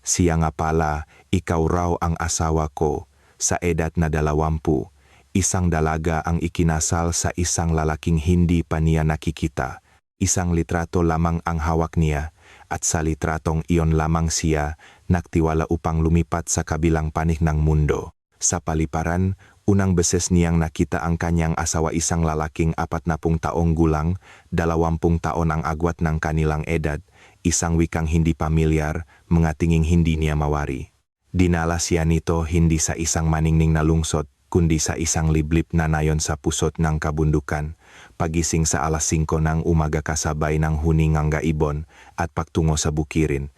Siya nga pala, ikaw raw ang asawa ko, sa edad na 20. Isang dalaga ang ikinasal sa isang lalaking hindi pa niya nakikita. Isang litrato lamang ang hawak niya, at sa litratong iyon lamang siya nagtiwala upang lumipat sa kabilang panig ng mundo. Sa paliparan, unang beses niyang nakita ang kanyang asawa, isang lalaking 40 taong gulang, 20 taon ang agwat ng kanilang edad, isang wikang hindi pamilyar, mga tinging hindi niya mawari. Dinala siya nito hindi sa isang maningning na lungsod, kundi sa isang liblib na nayon sa pusot ng kabundukan. Pagising sa alas 5 ng umaga kasabay ng huningang gaibon at pagtungo sa bukirin.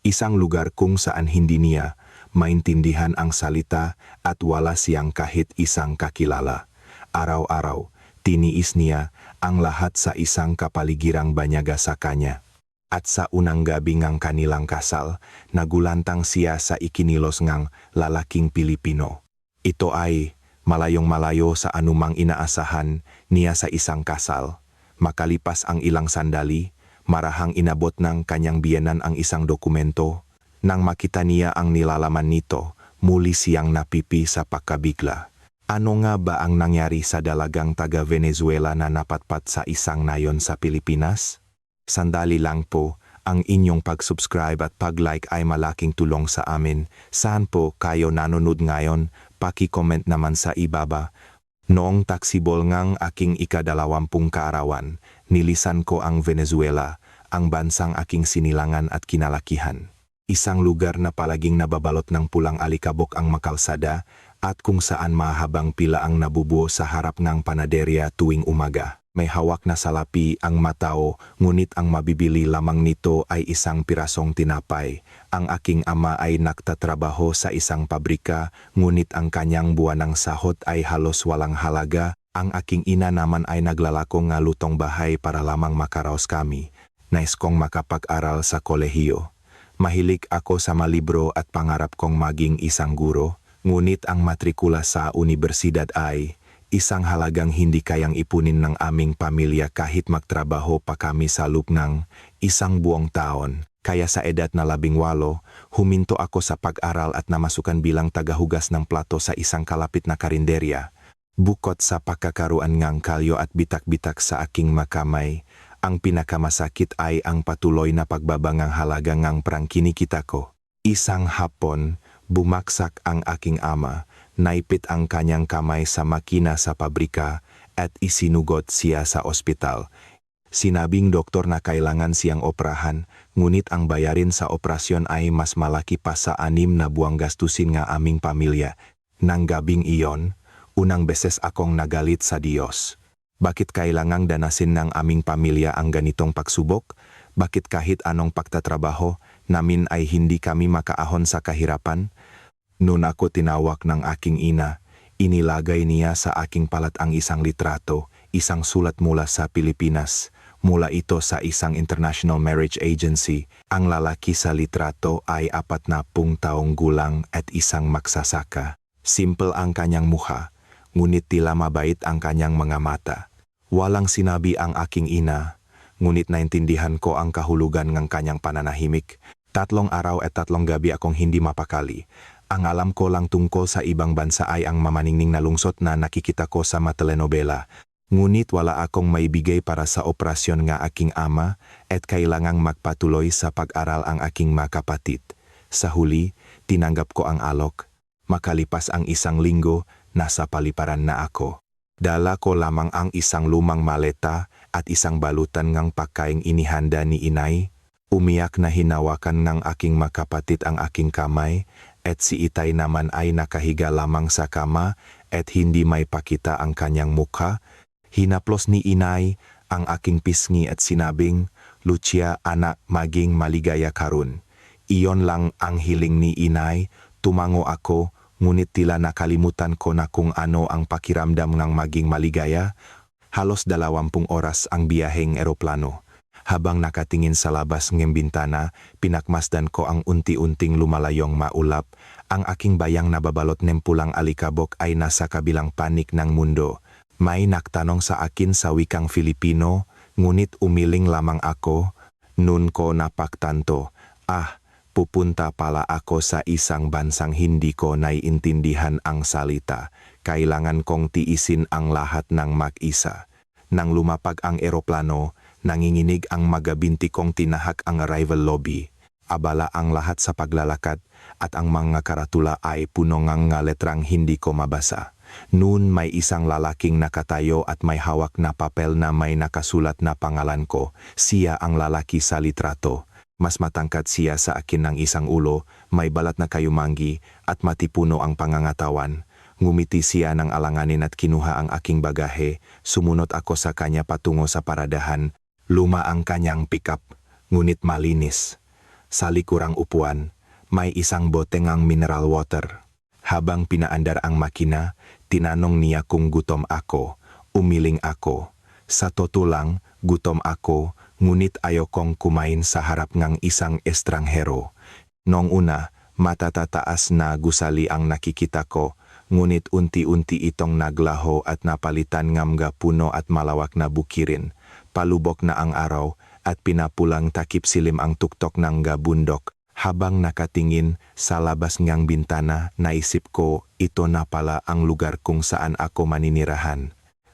Isang lugar kung saan hindi niya maintindihan ang salita at wala siyang kahit isang kakilala. Araw-araw, tiniis niya ang lahat sa isang kapaligirang banyaga sa kanya. At sa unang gabi ngang kanilang kasal, nagulantang siya sa ikinilos ngang lalaking Pilipino. Ito ay malayong-malayo sa anumang inaasahan niya sa isang kasal. Makalipas ang ilang sandali, marahang inabot ng kanyang biyenan ang isang dokumento. Nang makita niya ang nilalaman nito, muli siyang napipi sa pagkabigla. Ano nga ba ang nangyari sa dalagang taga-Venezuela na napatpat sa isang nayon sa Pilipinas? Sandali lang po, ang inyong pag-subscribe at pag-like ay malaking tulong sa amin. Saan po kayo nanonood ngayon? Paki-comment naman sa ibaba. Noong taksibol ngang aking ika-20 kaarawan, nilisan ko ang Venezuela, ang bansang aking sinilangan at kinalakihan. Isang lugar na palaging nababalot ng pulang alikabok ang makalsada at kung saan mahabang pila ang nabubuo sa harap ng panaderya tuwing umaga. May hawak na salapi ang matao, ngunit ang mabibili lamang nito ay isang pirasong tinapay. Ang aking ama ay nagtatrabaho sa isang pabrika, ngunit ang kanyang buwanang sahod ay halos walang halaga. Ang aking ina naman ay naglalako nga lutong bahay para lamang makaraos kami. Nais kong makapag-aral sa kolehiyo. Mahilig ako sa mga libro at pangarap kong maging isang guro, ngunit ang matrikula sa universidad ay isang halagang hindi kayang ipunin ng aming pamilya kahit magtrabaho pa kami sa loob ng isang buong taon. Kaya sa edad na 18, huminto ako sa pag-aral at namasukan bilang tagahugas ng plato sa isang kalapit na karinderya. Bukod sa pagkakaruan ngang kalyo at bitak-bitak sa aking makamay, ang pinakamasakit ay ang patuloy na pagbabangang halaga ngang prang kinikita ko. Isang hapon, bumaksak ang aking ama. Naipit ang kanyang kamay sa makina sa pabrika at isinugot siya sa ospital. Sinabing doktor na kailangan siyang operahan, ngunit ang bayarin sa operasyon ay mas malaki pa sa 6 na buwang gastusin nga aming pamilya. Nang gabing iyon, unang beses akong nagalit sa Diyos. Bakit kailangang danasin ng aming pamilya ang ganitong pagsubok? Bakit kahit anong pagtatrabaho namin ay hindi kami makaahon sa kahirapan? Noon ako tinawag ng aking ina, inilagay niya sa aking palat ang isang litrato, isang sulat mula sa Pilipinas. Mula ito sa isang international marriage agency. Ang lalaki sa litrato ay 40 taong gulang at isang magsasaka. Simple ang kanyang mukha, ngunit tila mabait ang kanyang mga mata. Walang sinabi ang aking ina, ngunit naintindihan ko ang kahulugan ng kanyang pananahimik. 3 araw at 3 gabi akong hindi mapakali. Ang alam ko lang tungkol sa ibang bansa ay ang mamaningning na lungsod na nakikita ko sa mga telenovela. Ngunit wala akong maibigay para sa operasyon nga aking ama at kailangang magpatuloy sa pag-aral ang aking mga kapatid. Sa huli, tinanggap ko ang alok. Makalipas ang 1 linggo, nasa paliparan na ako. Dala ko lamang ang isang lumang maleta at isang balutan ngang pagkaing inihanda ni inay. Umiyak na hinawakan ng aking mga kapatid ang aking kamay, at si itay naman ay nakahiga lamang sa kama at hindi may pakita ang kanyang mukha. Hinaplos ni inay ang aking pisngi at sinabing, "Lucia, anak, maging maligaya karon." Iyon lang ang hiling ni inay. Tumango ako, ngunit tila nakalimutan ko na kung ano ang pakiramdam ng maging maligaya. Halos 20 oras ang biyaheng eroplano. Habang nakatingin sa labas ng bintana, pinakmasdan ko ang unti-unting lumalayong maulap. Ang aking bayang nababalot ng pulang alikabok ay nasa kabilang panig ng mundo. May nagtanong sa akin sa wikang Filipino, ngunit umiling lamang ako. Noon ko napagtanto, Pupunta pala ako sa isang bansang hindi ko naiintindihan ang salita. Kailangan kong tiisin ang lahat ng mag-isa. Nang lumapag ang eroplano, nanginginig ang magabinti kong tinahak ang arrival lobby. Abala ang lahat sa paglalakad at ang mga karatula ay puno ng letrang hindi ko mabasa. Noon may isang lalaking nakatayo at may hawak na papel na may nakasulat na pangalan ko. Siya ang lalaki sa litrato. Mas matangkad siya sa akin ng isang ulo, may balat na kayumanggi at matipuno ang pangangatawan. Ngumiti siya ng alanganin at kinuha ang aking bagahe. Sumunod ako sa kanya patungo sa paradahan. Luma ang kanyang pickup, ngunit malinis. Sa likurang upuan, may isang boteng mineral water. Habang pinaandar ang makina, tinanong niya kung gutom ako. Umiling ako. Sa totoo lang, gutom ako, ngunit ayokong kumain sa harap ng isang estranghero. Noong una, matatataas na gusali ang nakikita ko, ngunit unti-unti itong naglaho at napalitan ng mga puno at malawak na bukirin. Palubok na ang araw at pinapulang takip silim ang tuktok ng bundok. Habang nakatingin sa labas ng bintana, naisip ko ito na pala ang lugar kung saan ako maninirahan.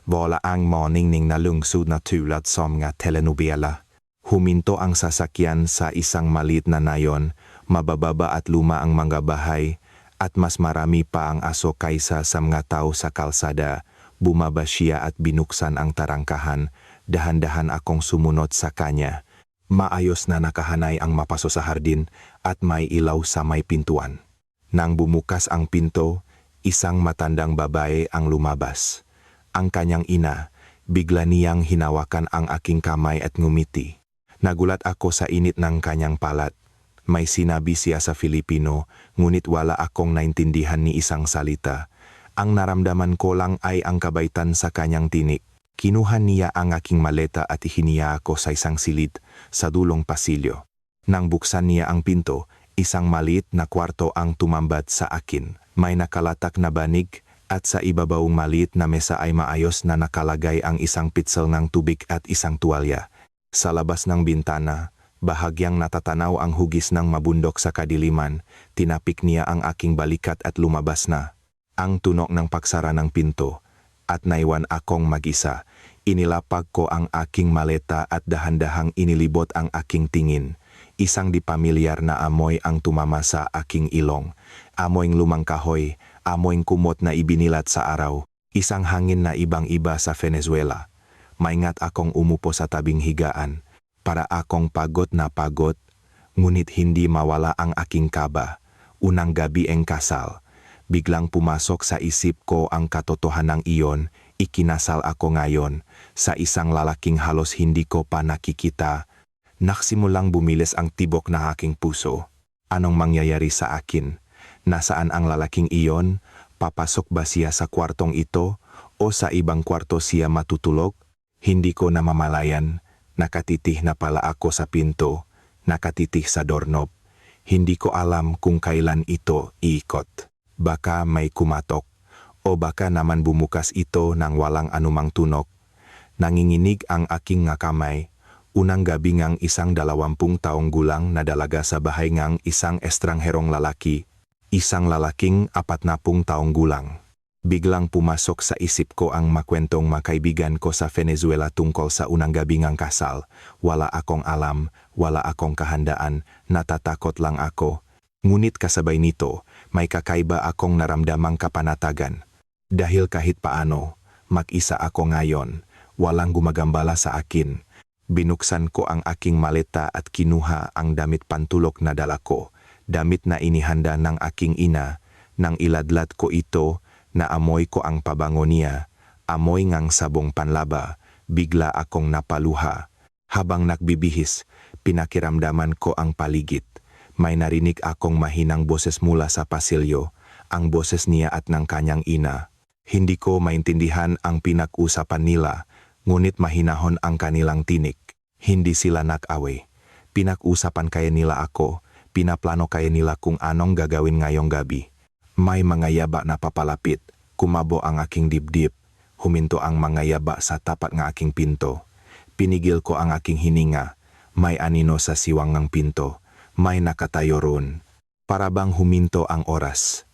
Wala ang morning ning nalungsod na tulad sa mga telenovela. Huminto ang sasakyan sa isang maliit na nayon, mabababa at luma ang mga bahay, at mas marami pa ang aso kaysa sa mga tao sa kalsada. Bumaba siya at binuksan ang tarangkahan. Dahan-dahan akong sumunod sa kanya. Maayos na nakahanay ang mapaso sa hardin at may ilaw sa may pintuan. Nang bumukas ang pinto, isang matandang babae ang lumabas. Ang kanyang ina, bigla niyang hinawakan ang aking kamay at ngumiti. Nagulat ako sa init ng kanyang palat. May sinabi siya sa Filipino, ngunit wala akong naintindihan ni isang salita. Ang naramdaman ko lang ay ang kabaitan sa kanyang tinik. Kinuha niya ang aking maleta at ihiniya ako sa isang silid sa dulong pasilyo. Nang buksan niya ang pinto, isang maliit na kwarto ang tumambad sa akin. May nakalatak na banig at sa ibabawang maliit na mesa ay maayos na nakalagay ang isang pitsil ng tubig at isang tuwalya. Sa labas ng bintana, bahagyang natatanaw ang hugis ng mabundok sa kadiliman. Tinapik niya ang aking balikat at lumabas na. Ang tunog ng pagsara ng pinto at naiwan akong mag-isa. Inilapag ko ang aking maleta at dahan-dahang inilibot ang aking tingin. Isang di pamilyar na amoy ang tumama sa aking ilong. Amoyng lumang kahoy, amoyng kumot na ibinilat sa araw. Isang hangin na ibang-iba sa Venezuela. Maingat akong umupo sa tabing higaan. Para akong pagod na pagod, ngunit hindi mawala ang aking kaba. Unang gabi ang kasal. Biglang pumasok sa isip ko ang katotohanan iyon. Ikinasal ako ngayon sa isang lalaking halos hindi ko pa nakikita. Naksimulang bumilis ang tibok na aking puso. Anong mangyayari sa akin? Nasaan ang lalaking iyon? Papasok ba siya sa kwartong ito o sa ibang kwarto siya matutulog? Hindi ko namamalayan. Nakatitih na pala ako sa pinto. Nakatitih sa doorknob. Hindi ko alam kung kailan ito iikot. Baka may kumatok. O baka naman bumukas ito nang walang anumang tunog. Nanginginig ang aking kamay. Unang gabi ngang isang 20 taong gulang na dalaga sa bahay ngang isang estrangherong lalaki. Isang lalaking 40 taong gulang. Biglang pumasok sa isip ko ang makwentong makaibigan ko sa Venezuela tungkol sa unang gabi ngang kasal. Wala akong alam, wala akong kahandaan, natatakot lang ako. Ngunit kasabay nito, may kakaiba akong naramdamang kapanatagan. Dahil kahit paano, mag-isa ako ngayon, walang gumagambala sa akin. Binuksan ko ang aking maleta at kinuha ang damit pantulog na dala ko, damit na inihanda ng aking ina. Nang iladlad ko ito, naamoy ko ang pabango niya, amoy ngang sabong panlaba, bigla akong napaluha. Habang nagbibihis, pinakiramdaman ko ang paligid. May narinig akong mahinang boses mula sa pasilyo, ang boses niya at ng kanyang ina. Hindi ko maintindihan ang pinag-usapan nila, ngunit mahinahon ang kanilang tinik. Hindi sila nag-away. Pinag-usapan kaya nila ako, pinaplano kaya nila kung anong gagawin ngayong gabi. May mga yaba na papalapit, kumabo ang aking dibdib, huminto ang mga yaba sa tapat ng aking pinto. Pinigil ko ang aking hininga, may anino sa siwang ng pinto. may nakatayo ron. Para bang huminto ang oras.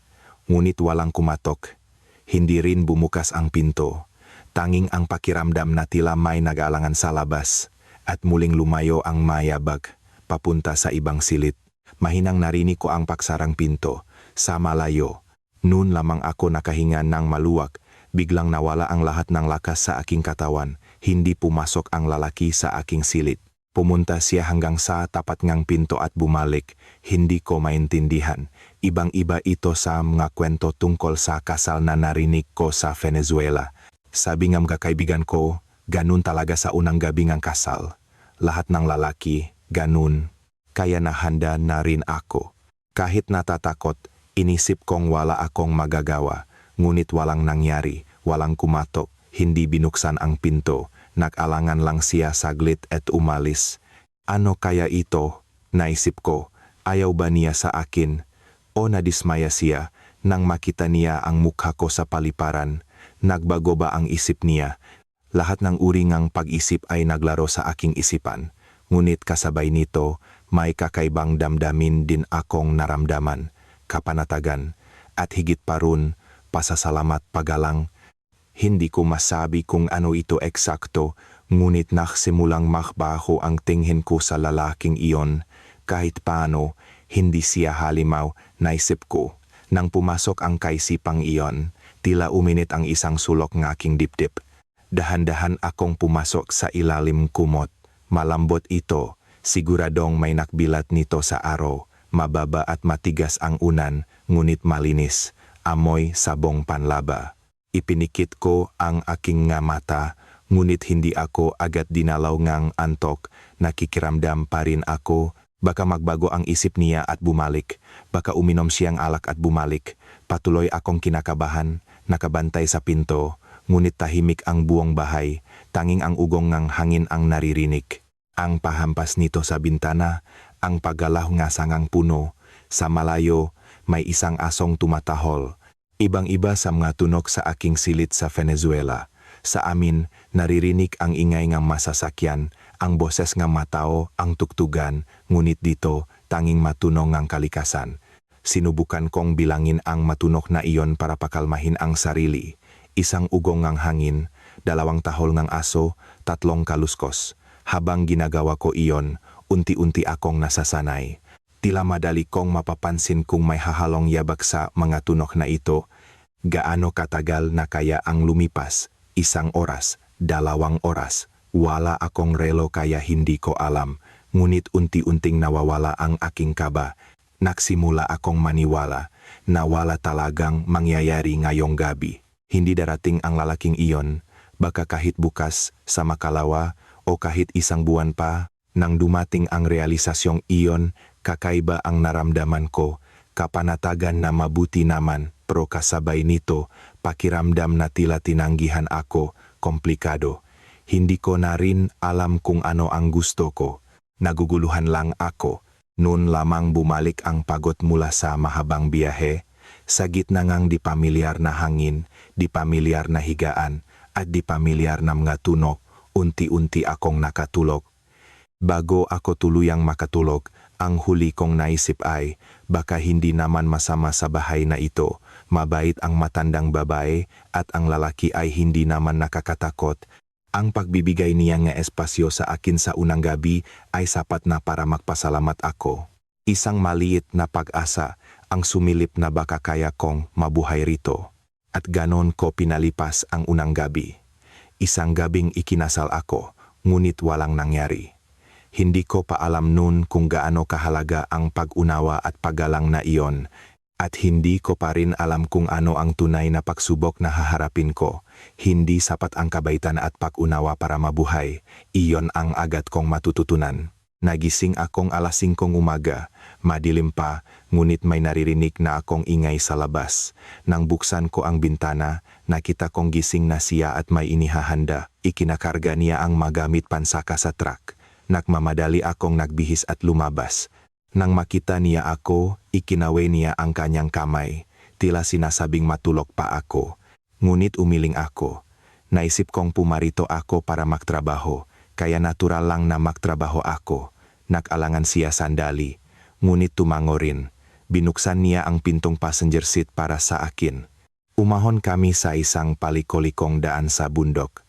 Ngunit walang kumatok. Hindi rin bumukas ang pinto. Tanging ang pakiramdam na tila may nag-aalangan sa labas. At muling lumayo ang mayabag, papunta sa ibang silid. Mahinang narinig ko ang paksarang pinto. Sa malayo. Noon lamang ako nakahinga ng maluwag. Biglang nawala ang lahat ng lakas sa aking katawan. Hindi pumasok ang lalaki sa aking silid. Pumunta siya hanggang sa tapat ngang pinto at bumalik. Hindi ko maintindihan. Ibang-iba ito sa mga kwento tungkol sa kasal na narinig ko sa Venezuela. Sabi ng kaibigan ko, ganun talaga sa unang gabi ng kasal. Lahat ng lalaki, ganun. Kaya nahanda na rin ako. Kahit natatakot, inisip kong wala akong magagawa. Ngunit walang nangyari, walang kumatok, hindi binuksan ang pinto. Nag-alangan lang siya saglit at umalis. Ano kaya ito? Naisip ko, ayaw ba niya sa akin? O nadismaya siya nang makita niya ang mukha ko sa paliparan? Nagbago ba ang isip niya? Lahat ng uri ng pag-isip ay naglaro sa aking isipan. Ngunit kasabay nito, may kakaibang damdamin din akong naramdaman. Kapanatagan, at higit pa ron, pasasalamat pagalang. Hindi ko masabi kung ano ito eksakto, ngunit nagsimulang makbaho ang tingin ko sa lalaking iyon. Kahit paano, hindi siya halimaw, naisip ko. Nang pumasok ang kaisipang iyon, tila uminit ang isang sulok ng aking dibdib. Dahan-dahan akong pumasok sa ilalim kumot. Malambot ito, siguradong may nakbilat nito sa araw. Mababa at matigas ang unan, ngunit malinis. Amoy sabong panlaba. Ipinikit ko ang aking nga mata, ngunit hindi ako agad dinalaw ngang antok. Nakikiramdam pa rin ako, baka magbago ang isip niya at bumalik. Baka uminom siyang alak at bumalik. Patuloy akong kinakabahan, nakabantay sa pinto, ngunit tahimik ang buong bahay. Tanging ang ugong ng hangin ang naririnig. Ang pahampas nito sa bintana, ang paggalaw nga sangang puno. Sa malayo, may isang asong tumatahol. Ibang-iba sa mga tunog sa aking silid sa Venezuela. Sa amin, naririnig ang ingay ng masasakyan, ang boses ng matao, ang tuktugan, ngunit dito, tanging matunong ng kalikasan. Sinubukan kong bilangin ang matunok na iyon para pakalmahin ang sarili. Isang ugong ng hangin, 2 tahol ng aso, 3 kaluskos. Habang ginagawa ko iyon, unti-unti akong nasasanay. Tila madali kong mapapansin kung may hahalong yabag sa mga tunok na ito. Gaano katagal na kaya ang lumipas? 1 oras, 2 oras. Wala akong relo kaya hindi ko alam. Ngunit unti-unting nawawala ang aking kaba. Nagsimula akong maniwala na wala talagang mangyayari ngayong gabi. Hindi darating ang lalaking iyon. Baka kahit bukas, sa makalawa, o kahit 1 buwan pa, nang dumating ang realisasyong iyon, kakaiba ang naramdaman ko. Kapanatagan na mabuti naman, pero kasabay nito, pakiramdam na tila tinanggihan ako, komplikado. Hindi ko na rin alam kung ano ang gusto ko. Naguguluhan lang ako. Noon lamang bumalik ang pagod mula sa mahabang biyahe. Sa gitna ngang di pamilyar na hangin, di pamilyar na higaan, at di pamilyar na mga tunog, unti-unti akong nakatulog. Bago ako tuluyang makatulog, ang huli kong naisip ay, baka hindi naman masama sa bahay na ito. Mabait ang matandang babae at ang lalaki ay hindi naman nakakatakot. Ang pagbibigay niya ng espasyo sa akin sa unang gabi ay sapat na para magpasalamat ako. Isang maliit na pag-asa ang sumilip na baka kaya kong mabuhay rito. At ganon ko pinalipas ang unang gabi. Isang gabing ikinasal ako, ngunit walang nangyari. Hindi ko pa alam noon kung gaano kahalaga ang pag-unawa at paggalang na iyon. At hindi ko pa rin alam kung ano ang tunay na pagsubok na haharapin ko. Hindi sapat ang kabaitan at pag-unawa para mabuhay. Iyon ang agad kong matututunan. Nagising akong 5:00 umaga. Madilim pa, ngunit may naririnig na akong ingay sa labas. Nang buksan ko ang bintana, nakita kong gising na siya at may inihahanda. Ikinakarga niya ang magamit pansaka sa truck. Nagmamadali akong nagbihis at lumabas. Nang makita niya ako, ikinawe niya ang kanyang kamay. Tila sinasabing matulog pa ako. Ngunit umiling ako. Naisip kong pumarito ako para magtrabaho, kaya natural lang na magtrabaho ako. Nag-alangan siya sandali. ngunit tumango rin. Binuksan niya ang pintong passenger seat para sa akin. Umahon kami sa isang palikolikong daan sa bundok.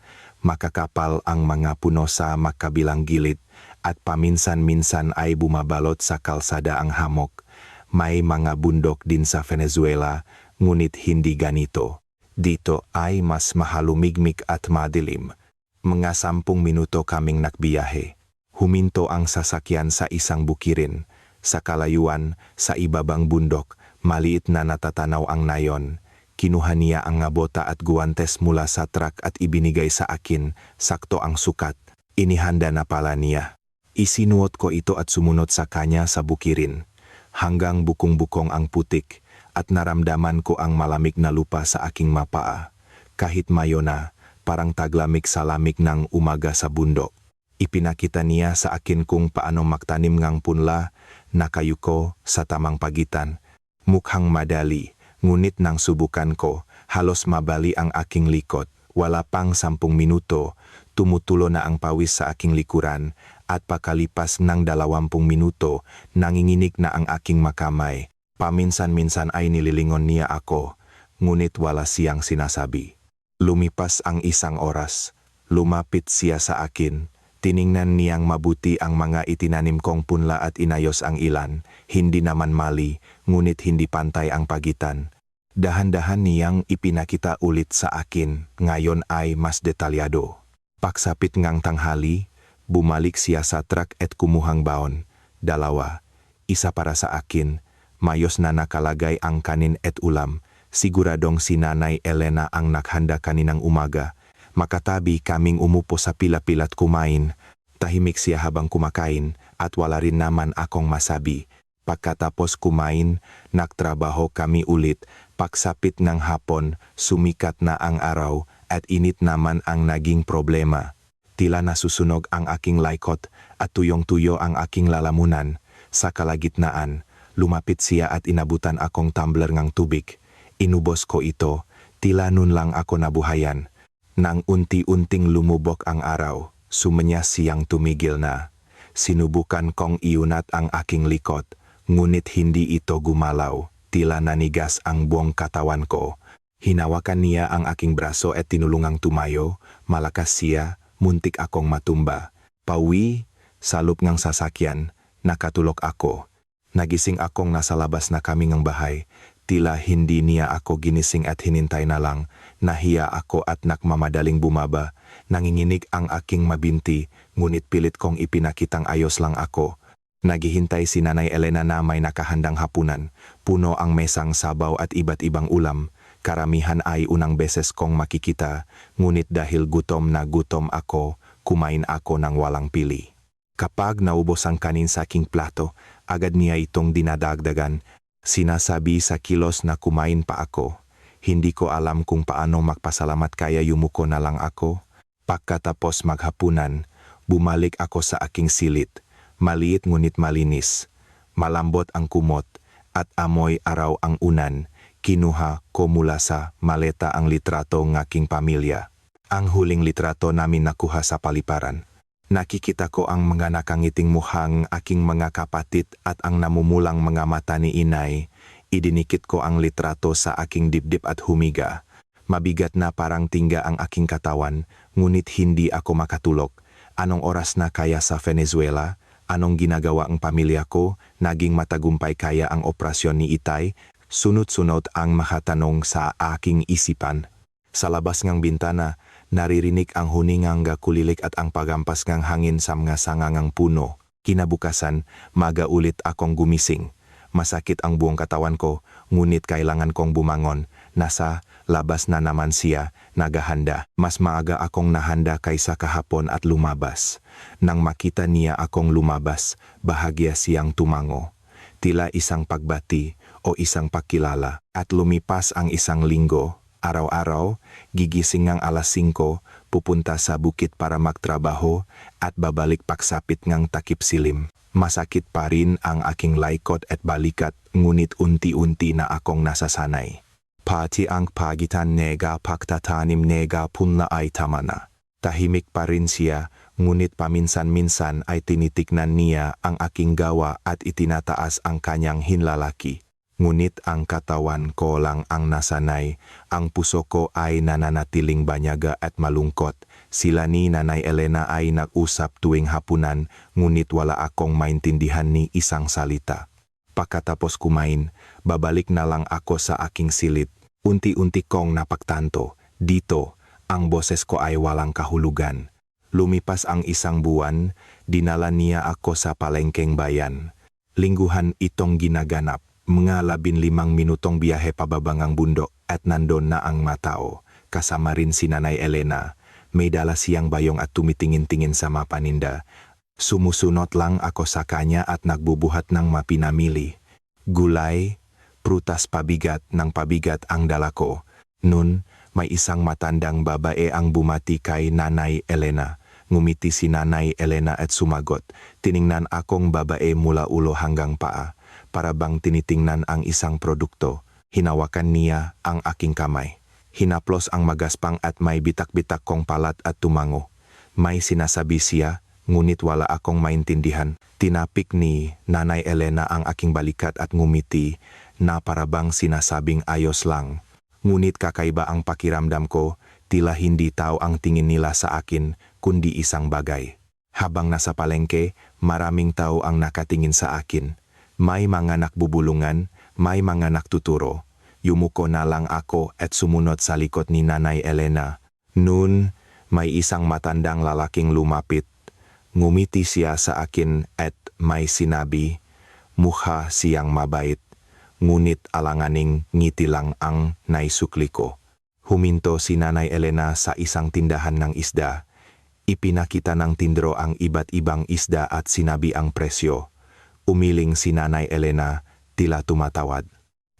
Makakapal ang mga puno sa magkabilang gilid at paminsan-minsan ay bumabalot sa kalsada ang hamok. May mga bundok din sa Venezuela, ngunit hindi ganito. Dito ay mas mahalumigmig at madilim. Mga 10 minuto kaming nakbiyahe. Huminto ang sasakyan sa isang bukirin. Sa kalayuan, sa ibabang bundok, maliit na natatanaw ang nayon. Kinuha niya ang bota at guwantes mula sa truck at ibinigay sa akin, sakto ang sukat. Inihanda na pala niya. Isinuot ko ito at sumunod sa kanya sa bukirin. Hanggang bukong-bukong ang putik at naramdaman ko ang malamig na lupa sa aking mapaa. Kahit mayo na, parang taglamig sa lamig ng umaga sa bundok. Ipinakita niya sa akin kung paano magtanim ng punla na kayuko sa tamang pagitan. Mukhang madali, ngunit nang subukan ko, halos mabali ang aking likod. Wala pang 10 minuto, tumutulo na ang pawis sa aking likuran at pakalipas ng 20 minuto, nanginginig na ang aking makamay. Paminsan-minsan ay nililingon niya ako, ngunit wala siyang sinasabi. Lumipas ang 1 oras, lumapit siya sa akin. Tiningnan niyang mabuti ang mga itinanim kong punla at inayos ang ilan, hindi naman mali, ngunit hindi pantay ang pagitan. Dahan-dahan niyang ipinakita ulit sa akin, ngayon ay mas detalyado. Pagsapit ngang tanghali, bumalik siya sa truck at kumuhang baon. 2, isa para sa akin, mayos na nakalagay ang kanin at ulam, siguradong si Nanay Elena ang naghanda kaninang umaga. Makatabi kaming umupo sa pila-pilat kumain. Tahimik siya habang kumakain at wala rin naman akong masabi. Pagkatapos kumain, nagtrabaho kami ulit. Pagsapit ng hapon, sumikat na ang araw at init naman ang naging problema. Tila nasusunog ang aking laikot at tuyong-tuyo ang aking lalamunan. Sa kalagitnaan, lumapit siya at inabutan akong tumbler ng tubig. Inubos ko ito, tila nun lang ako nabuhayan. Nang unti-unting lumubok ang araw, sumenya siyang tumigil na. Sinubukan kong iunat ang aking likod, ngunit hindi ito gumalaw. Tila nanigas ang buong katawan ko. Hinawakan niya ang aking braso at tinulungang tumayo. Malakas siya, muntik akong matumba. Pauwi, sa loob ng sasakyan, nakatulog ako. Nagising akong nasa labas na kami ng bahay. Tila hindi niya ako ginising at hinintay na lang. Nahiya ako at nakmamadaling bumaba. Nanginginig ang aking mabinti, ngunit pilit kong ipinakitang ayos lang ako. Naghihintay si Nanay Elena na may nakahandang hapunan. Puno ang mesang sabaw at iba't ibang ulam. Karamihan ay unang beses kong makikita, ngunit dahil gutom na gutom ako, kumain ako ng walang pili. Kapag naubos ang kanin sa aking plato, agad niya itong dinadagdagan. Sinasabi sa kilos na kumain pa ako. Hindi ko alam kung paano magpasalamat kaya yumuko na lang ako. Pagkatapos maghapunan, bumalik ako sa aking silid. Maliit ngunit malinis. Malambot ang kumot at amoy araw ang unan. Kinuha ko mula sa maleta ang litrato ng aking pamilya. Ang huling litrato namin nakuha sa paliparan. Nakikita ko ang mga nakangiting mukhang aking mga kapatid at ang namumulang mga mata ni inay. Idinikit ko ang litrato sa aking dibdib at humiga. Mabigat na parang tingga ang aking katawan, ngunit hindi ako makatulog. Anong oras na kaya sa Venezuela? Anong ginagawa ang pamilya ko? Naging matagumpay kaya ang operasyon ni Itay? Sunod-sunod ang makatanong sa aking isipan. Sa labas ng bintana, naririnig ang huningang kulilik at ang pagampas ng hangin sa mga sangangang puno. Kinabukasan, maga ulit akong gumising. Masakit ang buong katawan ko, ngunit kailangan kong bumangon. Nasa labas na naman siya, naghahanda. Mas maaga akong nahanda kaysa kahapon at lumabas. Nang makita niya akong lumabas, bahagya siyang tumango. Tila isang pagbati o isang pagkilala. At lumipas ang 1 linggo. Araw-araw, gigising ng alas 5, pupunta sa bukit para magtrabaho at babalik pagsapit ng takip silim. Masakit pa rin ang aking laikot at balikat, ngunit unti-unti na akong nasasanay. Pati ang pagitan nega pagtatanim nega punla ay tama na. Tahimik pa rin siya, ngunit paminsan-minsan ay tinitignan niya ang aking gawa at itinataas ang kanyang hinlalaki. Ngunit ang katawan ko lang ang nasanay, ang puso ko ay nananatiling banyaga at malungkot. Sila ni Nanay Elena ay nag-usap tuwing hapunan, ngunit wala akong maintindihan ni isang salita. Pagkatapos kumain, babalik na lang ako sa aking silid. Unti-unti kong napagtanto, dito, ang boses ko ay walang kahulugan. Lumipas ang isang buwan, dinala niya ako sa palengkeng bayan. Lingguhan itong ginaganap. Mga 15 minutong biyahe pababangang bundok at nandon na ang matao. Kasama rin si Nanay Elena. May dala siyang bayong at tumitingin-tingin sa mapaninda. Sumusunod lang ako sa kanya at nagbubuhat ng mapinamili. Gulay, prutas pabigat ng pabigat ang dala ko. Nun, may isang matandang babae ang bumati kay Nanay Elena. Ngumiti si Nanay Elena at sumagot. Tiningnan akong babae mula ulo hanggang paa. Para bang tinitingnan ang isang produkto. Hinawakan niya ang aking kamay. Hinaplos ang magaspang at may bitak-bitak kong palat at tumango. May sinasabi siya, ngunit wala akong maintindihan. Tinapik ni Nanay Elena ang aking balikat at ngumiti na para bang sinasabing ayos lang. Ngunit kakaiba ang pakiramdam ko, tila hindi tao ang tingin nila sa akin, kundi isang bagay. Habang nasa palengke, maraming tao ang nakatingin sa akin. May mga nakbubulungan, may mga naktuturo. Yumuko na lang ako at sumunod sa likod ni Nanay Elena. Noon, may isang matandang lalaking lumapit. Ngumiti siya sa akin at may sinabi, mukha siyang mabait. Ngunit alanganing ngiti lang ang naisukli ko. Huminto si Nanay Elena sa isang tindahan ng isda. Ipinakita ng tindero ang iba't ibang isda at sinabi ang presyo. Umiling si Nanay Elena, tila tumatawad.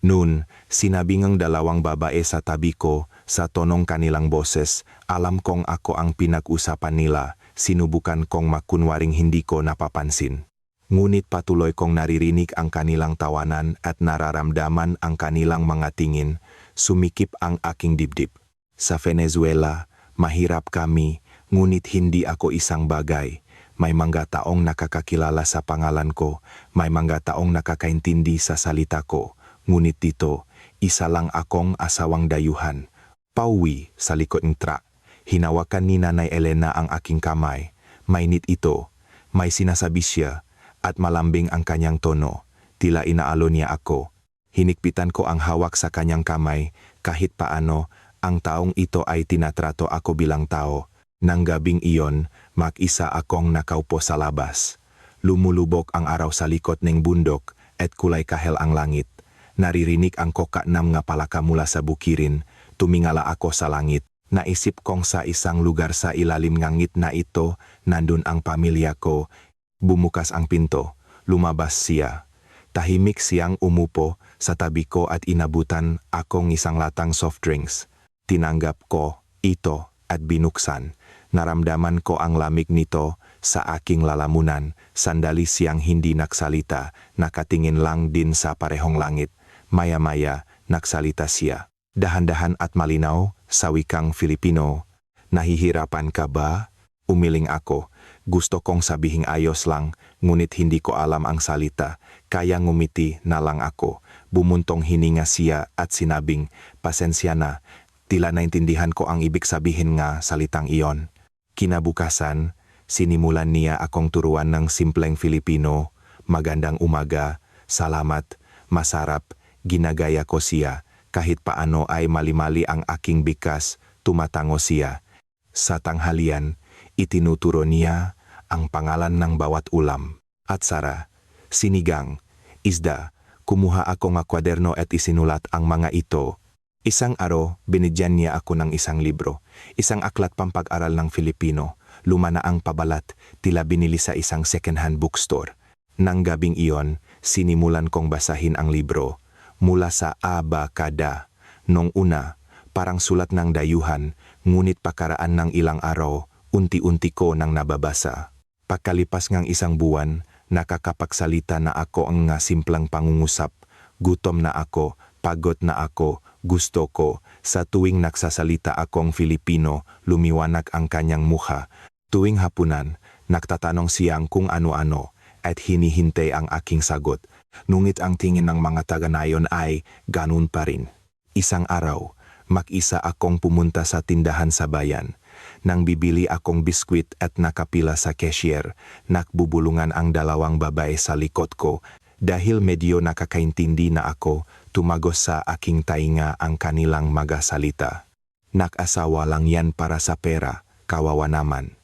Noon, sinabi ng dalawang babae sa tabi ko, sa tonong kanilang boses, alam kong ako ang pinag-usapan nila, sinubukan kong makunwaring hindi ko napapansin. Ngunit patuloy kong naririnig ang kanilang tawanan at nararamdaman ang kanilang mga tingin, sumikip ang aking dibdib. Sa Venezuela, mahirap kami, ngunit hindi ako isang bagay. May mga taong nakakakilala sa pangalan ko, may mga taong nakakaintindi sa salita ko, ngunit dito, isa lang akong asawang dayuhan. Pauwi sa likod ng truck. Hinawakan ni Nanay Elena ang aking kamay. Mainit ito, may sinasabi siya, at malambing ang kanyang tono. Tila inaalo niya ako. Hinikpitan ko ang hawak sa kanyang kamay, kahit paano, ang taong ito ay tinatrato ako bilang tao. Nang gabing iyon, mag-isa akong nakaupo sa labas. Lumulubog ang araw sa likod ng bundok at kulay kahel ang langit. Naririnig ang kokanam nga palaka mula sa bukirin. Tumingala ako sa langit. Naisip kong sa isang lugar sa ilalim ng ngit na ito, nandun ang pamilya ko. Bumukas ang pinto. Lumabas siya. Tahimik siyang umupo sa tabi ko at inabutan akong isang latang soft drinks. Tinanggap ko ito at binuksan. Naramdaman ko ang lamig nito sa aking lalamunan. Sandali siyang hindi nagsalita, nakatingin lang din sa parehong langit. Maya-maya, nagsalita siya. Dahan-dahan at malinaw, sa wikang Filipino. Nahihirapan ka ba? Umiling ako. Gusto kong sabihing ayos lang, ngunit hindi ko alam ang salita. Kaya ngumiti na lang ako. Bumuntong hininga siya at sinabing, pasensya na. Tila naintindihan ko ang ibig sabihin nga salitang iyon. Kinabukasan, sinimulan niya akong turuan ng simpleng Filipino, magandang umaga, salamat, masarap, ginagaya ko siya, kahit paano ay mali-mali ang aking bikas, tumatango siya. Sa tanghalian, itinuturo niya ang pangalan ng bawat ulam. At Sara, sinigang, isda, kumuha ako ng kwaderno at isinulat ang mga ito. Isang araw, binigyan niya ako ng isang libro, isang aklat pampag-aral ng Filipino. Luma na ang pabalat, tila binili sa isang second-hand bookstore. Nang gabing iyon, sinimulan kong basahin ang libro. Mula sa abakada. Nung una, parang sulat ng dayuhan, ngunit pakaraan ng ilang araw, unti-unti ko nang nababasa. Pagkalipas ng isang buwan, nakakapagsalita na ako ang nga simplang pangungusap. Gutom na ako, pagod na ako, gusto ko. Sa tuwing nagsasalita akong Filipino, lumiwanag ang kanyang mukha. Tuwing hapunan, nagtatanong siyang kung ano-ano at hinihintay ang aking sagot. Ngunit ang tingin ng mga taga-nayon ay ganun pa rin. Isang araw, mag-isa akong pumunta sa tindahan sa bayan. Nang bibili akong biskwit at nakapila sa cashier, nakbubulungan ang dalawang babae sa likod ko. Dahil medyo nakakaintindi na ako, tumagos sa aking tainga ang kanilang magasalita. Nag-asawa lang yan para sa pera, kawawa naman.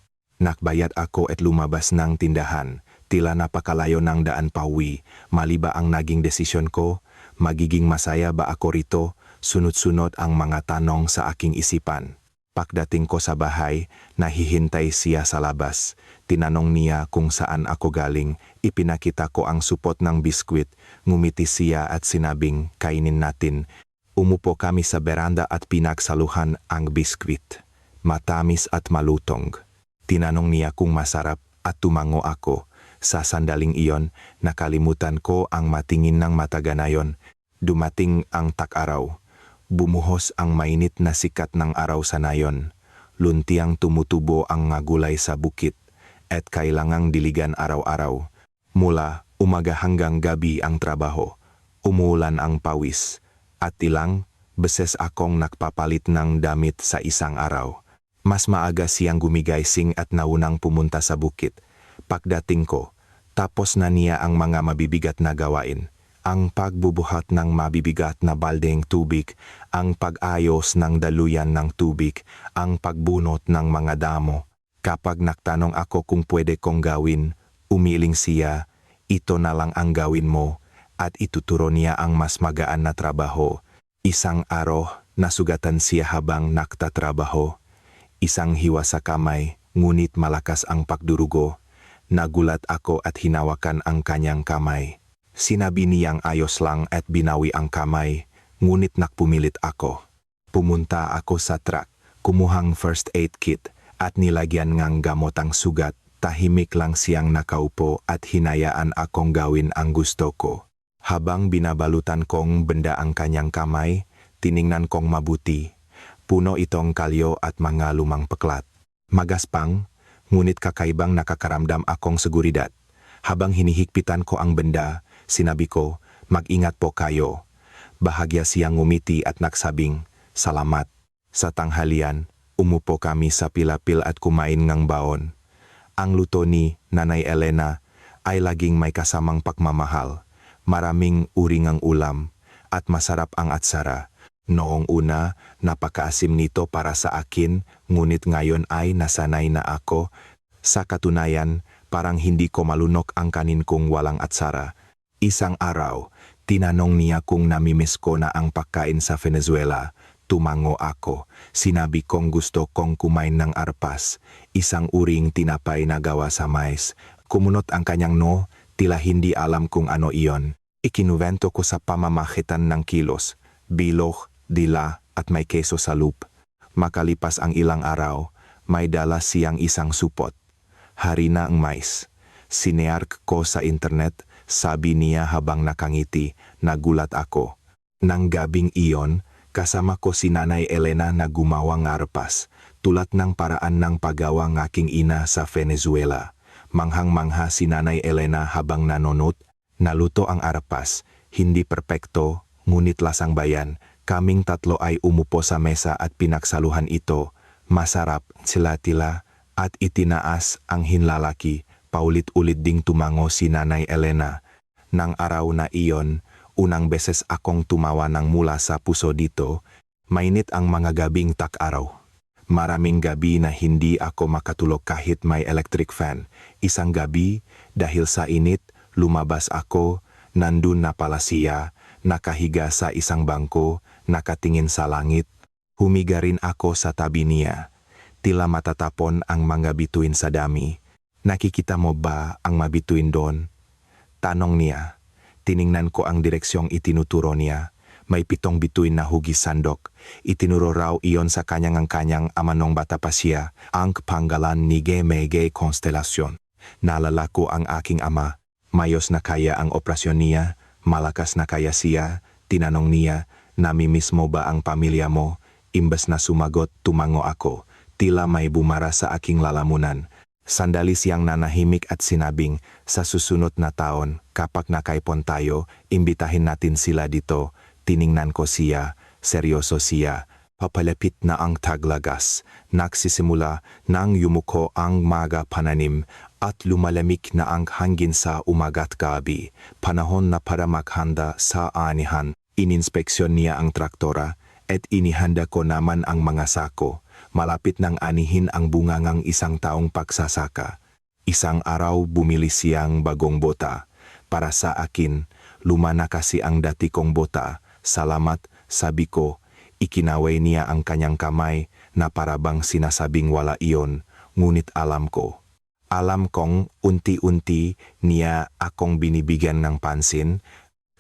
Nakbayad ako at lumabas ng tindahan. Tila napakalayo ng daan pauwi. Mali ba ang naging desisyon ko? Magiging masaya ba ako rito? Sunod-sunod ang mga tanong sa aking isipan. Pagdating ko sa bahay, nahihintay siya sa labas. Tinanong niya kung saan ako galing. Ipinakita ko ang supot ng biskwit. Ngumiti siya at sinabing, kainin natin. Umupo kami sa beranda at pinagsaluhan ang biskwit. Matamis at malutong. Tinanong niya kung masarap at tumango ako. Sa sandaling iyon, nakalimutan ko ang matingin ng mataga-nayon. Dumating ang tag-araw. Bumuhos ang mainit na sikat ng araw sa nayon. Luntiang tumutubo ang mga gulay sa bukit at kailangang diligan araw-araw. Mula umaga hanggang gabi ang trabaho. Umuulan ang pawis at ilang beses akong nagpapalit ng damit sa isang araw. Mas maaga siyang gumigising at naunang pumunta sa bukit. Pagdating ko, tapos na niya ang mga mabibigat na gawain. Ang pagbubuhat ng mabibigat na baldeng tubig, ang pag-ayos ng daluyan ng tubig, ang pagbunot ng mga damo. Kapag nagtanong ako kung pwede kong gawin, umiling siya, ito na lang ang gawin mo, at ituturo niya ang mas magaan na trabaho. Isang araw, nasugatan siya habang nagtatrabaho. Isang hiwa sa kamay, ngunit malakas ang pagdurugo. Nagulat ako at hinawakan ang kanyang kamay. Sinabi niyang ayos lang at binawi ang kamay, ngunit nakpumilit ako. Pumunta ako sa truck, kumuhang first aid kit at nilagyan ngang gamot ang sugat. Tahimik lang siyang nakaupo at hinayaan akong gawin ang gusto ko. Habang binabalutan kong benda ang kanyang kamay, tiningnan kong mabuti. Puno itong kalyo at mga lumang peklat. Magaspang, ngunit kakaibang nakakaramdam akong seguridad. Habang hinihigpitan ko ang benda, sinabi ko, mag-ingat po kayo. Bahagya siyang ngumiti at nagsabing, salamat. Sa tanghalian, umupo kami sa pilapil at kumain ng baon. Ang luto ni Nanay Elena ay laging may kasamang pagmamahal. Maraming uring ang ulam at masarap ang atsara. Noong una, napakaasim nito para sa akin, ngunit ngayon ay nasanay na ako. Sa katunayan, parang hindi ko malunok ang kanin kung walang atsara. Isang araw, tinanong niya kung namimiss ko na ang pagkain sa Venezuela. Tumango ako. Sinabi kong gusto kong kumain ng arpas, isang uring tinapay na gawa sa mais. Kumunot ang kanyang no, tila hindi alam kung ano iyon. Ikinuwento ko sa pamamagitan ng kilos, bilog, dila at may keso sa loop. Makalipas ang ilang araw, may dala siyang isang supot. Harina ang mais. Sineark ko sa internet, sabi niya habang nakangiti, nagulat ako. Nang gabing iyon, kasama ko si Nanay Elena na gumawang arpas, tulad ng paraan ng paggawa ng aking ina sa Venezuela. Manghang-mangha si Nanay Elena habang nanonood, naluto ang arpas, hindi perpekto, ngunit lasang bayan. Kaming tatlo ay umupo sa mesa at pinagsaluhan ito. Masarap, sila tila, at itinaas ang hinlalaki. Paulit-ulit ding tumango si Nanay Elena. Nang araw na iyon, unang beses akong tumawa ng mula sa puso dito. Mainit ang mga gabing tak-araw. Maraming gabi na hindi ako makatulog kahit may electric fan. Isang gabi, dahil sa init, lumabas ako, nandun na pala siya, nakahiga sa isang bangko, nakatingin sa langit. Humiga rin ako sa tabi niya. Tila matatapon ang mga bituin sa dami. Nakikita mo ba ang mabituin doon? Tanong niya. Tiningnan ko ang direksyong itinuturo niya. May 7 bituin na hugis sandok. Itinuro raw iyon sa kanyang amanong bata pa siya, ang panggalan ni Gemege Constellation. Naalala ko ang aking ama. Mayos na kaya ang operasyon niya, malakas na kaya siya. Tinanong niya, namimiss mo ba ang pamilya mo? Imbes na sumagot, tumango ako. Tila may bumara sa aking lalamunan. Sandali siyang nanahimik at sinabing, sa susunod na taon, kapag nakaipon tayo, imbitahin natin sila dito. Tiningnan ko siya, seryoso siya. Papalapit na ang taglagas. Nagsisimula nang yumuko ang mga pananim at lumalamig na ang hangin sa umaga't gabi. Panahon na para maghanda sa anihan. Ininspeksyon niya ang traktora at inihanda ko naman ang mga sako. Malapit nang anihin ang bungangang isang taong pagsasaka. Isang araw bumili siyang bagong bota. Para sa akin, luma na kasi ang dati kong bota. Salamat, sabi ko. Ikinaway niya ang kanyang kamay na parabang sinasabing wala iyon, ngunit alam ko. Alam kong unti-unti niya akong binibigyan ng pansin.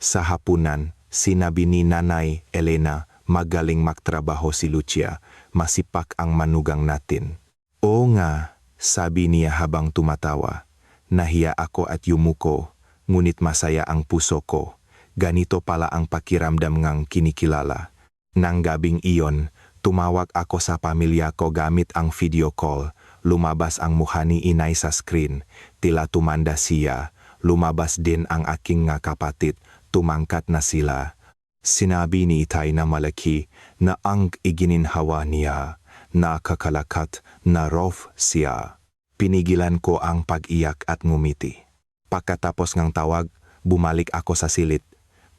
Sa hapunan, sinabi ni Nanay Elena, magaling magtrabaho si Lucia. Masipak ang manugang natin. Oo nga, sabi niya habang tumatawa. Nahiya ako at yumuko, ngunit masaya ang puso ko. Ganito pala ang pakiramdam ngang kinikilala. Nang gabing iyon, tumawag ako sa pamilya ko gamit ang video call. Lumabas ang mukha ni Inay sa screen. Tila tumanda siya. Lumabas din ang aking nga kapatid. Tumangkat na sila. Sinabi ni Itay na malaki na ang igininhawa niya, nakakalakat na raw siya. Pinigilan ko ang pag-iyak at ngumiti. Pagkatapos ng tawag, bumalik ako sa silid.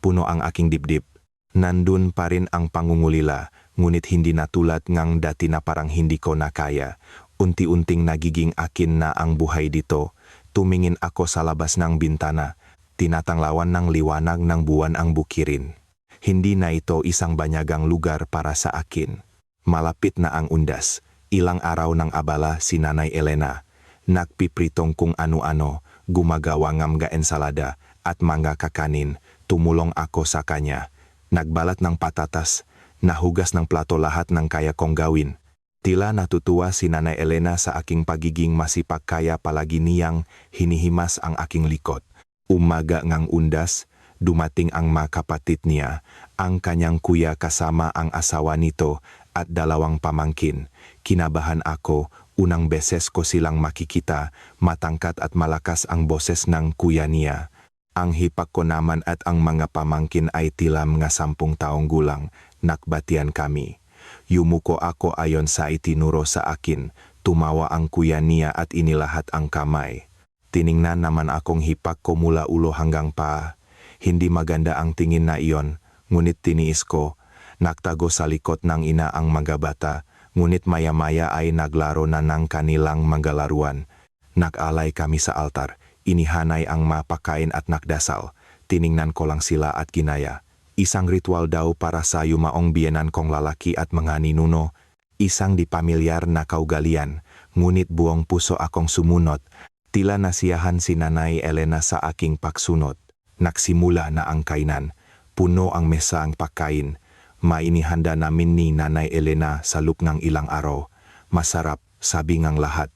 Puno ang aking dibdib. Nandun pa rin ang pangungulila, ngunit hindi na tulad ngang dati na parang hindi ko na kaya. Unti-unting nagiging akin na ang buhay dito. Tumingin ako sa labas ng bintana. Tinatanglawan ng liwanag ng buwan ang bukirin. Hindi na ito isang banyagang lugar para sa akin. Malapit na ang undas. Ilang araw ng abala si Nanay Elena. Nagpipritong kung ano-ano, gumagawa ng mga ensalada at mga kakanin. Tumulong ako sa kanya. Nagbalat ng patatas, nahugas ng plato lahat ng kaya kong gawin. Tila natutuwa si Nanay Elena sa aking pagiging masipag kaya palagi niyang hinihimas ang aking likod. Umaga ngang undas, dumating ang mga kapatid niya, ang kanyang kuya kasama ang asawa nito at dalawang pamangkin. Kinabahan ako, unang beses ko silang makikita, matangkat at malakas ang boses ng kuya niya. Ang hipak ko naman at ang mga pamangkin ay tila mga 10 taong gulang, nakbatian kami. Yumuko ako ayon sa itinuro sa akin, tumawa ang kuya niya at inilahat ang kamay. Tiningnan naman akong hipak ko mula ulo hanggang paa. Hindi maganda ang tingin na iyon, ngunit tiniis ko. Nagtago sa likod ng ina ang mga bata, ngunit maya-maya ay naglaro na ng kanilang mga laruan. Nag-alay kami sa altar, inihanay ang mapakain at nagdasal. Tiningnan ko lang sila at ginaya. Isang ritual daw para sa yumaong biyenan kong lalaki at mga ninuno. Isang di pamilyar na kaugalian, ngunit buong puso akong sumunod. Tila nasiyahan si Nanay Elena sa aking pagsunod. Nagsimula na ang kainan. Puno ang mesa ang pagkain. Mainihanda namin ni Nanay Elena sa loob ng ilang araw. Masarap, sabi ngang lahat.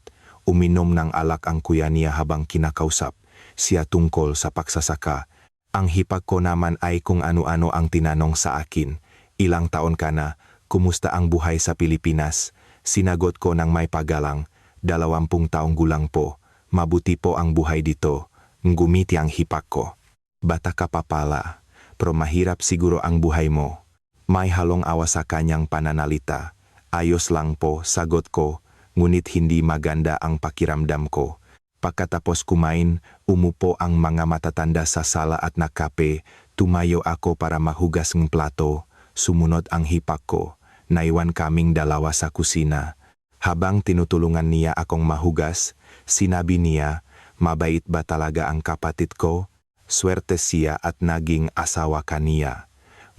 Uminom ng alak ang kuya niya habang kinakausap siya tungkol sa pagsasaka. Ang hipag ko naman ay kung ano-ano ang tinanong sa akin. Ilang taon ka na, kumusta ang buhay sa Pilipinas? Sinagot ko ng may paggalang, 20 taong gulang po. Mabuti po ang buhay dito. Ngumiti ang hipag ko. Bata ka pa pala, pero mahirap siguro ang buhay mo. May halong awa sa kanyang pananalita. Ayos lang po, sagot ko, ngunit hindi maganda ang pakiramdam ko. Pagkatapos kumain, umupo ang mga matatanda sa sala at nakape. Tumayo ako para mahugas ng plato. Sumunod ang hipag ko. Naiwan kaming dalawa sa kusina. Habang tinutulungan niya akong mahugas, sinabi niya, mabait ba talaga ang kapatid ko? Swerte siya at naging asawa kaniya.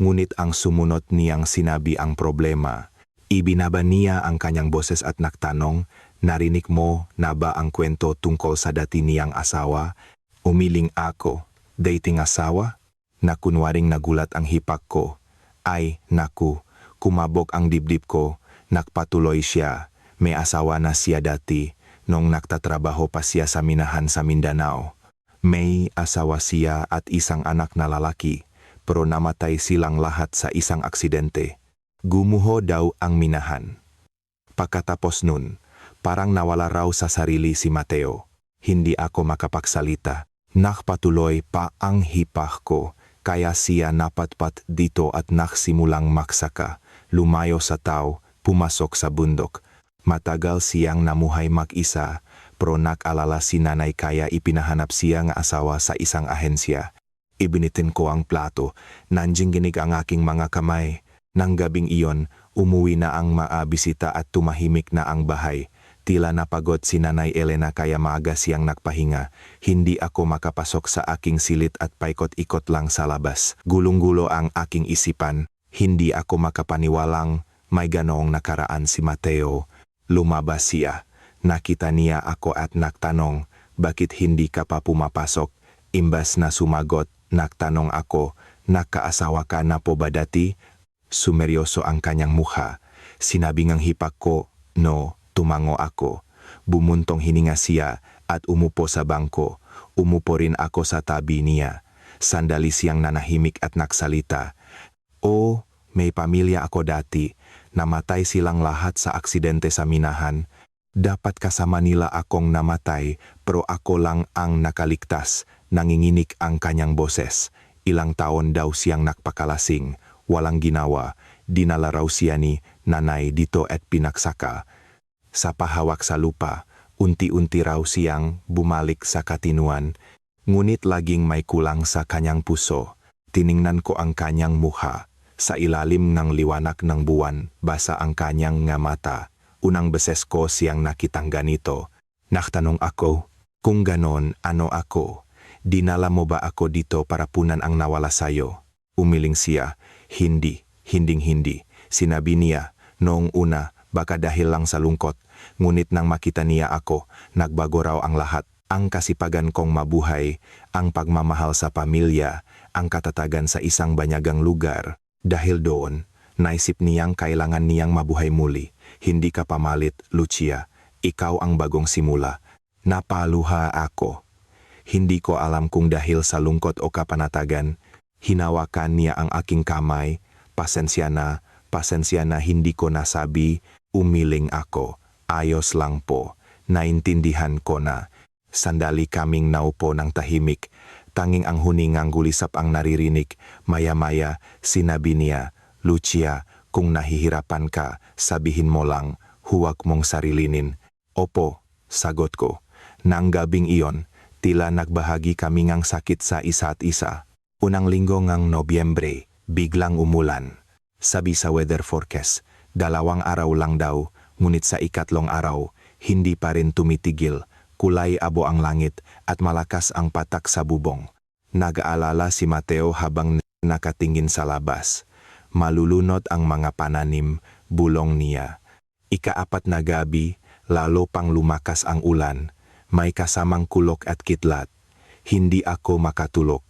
Ngunit ang sumunod niyang sinabi ang problema. Ibinaba niya ang kanyang boses at nagtanong, narinig mo na ba ang kwento tungkol sa dati niyang asawa? Umiling ako, dating asawa? Nakunwaring nagulat ang hipag ko. Ay, naku, kumabog ang dibdib ko, nagpatuloy siya. May asawa na siya dati, nung nagtatrabaho pa siya sa minahan sa Mindanao. May asawa siya at isang anak na lalaki, pero namatay silang lahat sa isang aksidente. Gumuho daw ang minahan. Pagkatapos nun, Parang nawala raw sa sarili si Mateo. Hindi ako makapagsalita. Nakpatuloy pa ang hipah ko, kaya siya napatpat dito at nagsimulang magsaka. Lumayo sa tao, pumasok sa bundok. Matagal siyang namuhay mag-isa, pero nag-alala si nanay kaya ipinahanap siya ng asawa sa isang ahensya. Ibinitin ko ang plato, nanjingginig ang aking mga kamay. Nang gabing iyon, umuwi na ang maabisita at tumahimik na ang bahay. Tila napagod si Nanay Elena kaya maaga siyang nagpahinga. Hindi ako makapasok sa aking silit at paikot-ikot lang sa labas. Gulong-gulo ang aking isipan. Hindi ako makapaniwalang may ganoong nakaraan si Mateo. Lumabas siya. Nakita niya ako at nagtanong, bakit hindi ka pa pumapasok? Imbas na sumagot, nagtanong ako, nakaasawa ka na po ba dati? Sumeryoso ang kanyang mukha. Sinabi ngang hipak ko, no. Tumango ako. Bumuntong hininga siya at umupo sa bangko. Umupo rin ako sa tabi niya. Sandali siyang nanahimik at nagsalita. Oh, may pamilya ako dati. Namatay silang lahat sa aksidente sa minahan. Dapat kasama nila akong namatay, pero ako lang ang nakaligtas. Nanginginig ang kanyang boses. Ilang taon daw siyang nakpakalasing. Walang ginawa. Dinala raw siya ni nanay dito at pinagsaka. Sa pahawak sa lupa, unti-unti raw siyang bumalik sa katinuan, ngunit laging may kulang sa kanyang puso. Tiningnan ko ang kanyang mukha. Sa ilalim ng liwanag ng buwan, basa ang kanyang nga mata. Unang beses ko siyang nakitang ganito. Nagtanong ako, kung ganon, ano ako? Dinala mo ba ako dito para punan ang nawala sayo? Umiling siya, hindi. Sinabi niya, noong una, baka dahil lang sa lungkot. Ngunit nang makita niya ako, nagbago raw ang lahat. Ang kasipagan kong mabuhay, ang pagmamahal sa pamilya, ang katatagan sa isang banyagang lugar. Dahil doon, naisip niyang kailangan niyang mabuhay muli. Hindi ka pamalit, Lucia. Ikaw ang bagong simula. Napaluha ako. Hindi ko alam kung dahil sa lungkot o kapanatagan. Hinawakan niya ang aking kamay. Pasensya na hindi ko nasabi. Umiling ako. Ayos lang po, naintindihan ko na. Sandali kaming naupo ng tahimik, tanging ang huningang gulisap ang naririnig. Maya-maya, sinabi niya, Lucia, kung nahihirapan ka, sabihin mo lang, huwag mong sarilinin. Opo, sagot ko. Nang gabing iyon, tila nagbahagi kami ngang sakit sa isa't isa. Unang linggo ngang Nobyembre, biglang umulan. Sabi sa weather forecast, 2 araw lang daw. Ngunit sa ikatlong araw, hindi pa rin tumitigil, kulay abo ang langit at malakas ang patak sa bubong. Nag-aalala si Mateo habang nakatingin sa labas. Malulunod ang mga pananim, bulong niya. Ika-4 na gabi, lalo pang lumakas ang ulan. May kasamang kulok at kitlat. Hindi ako makatulog.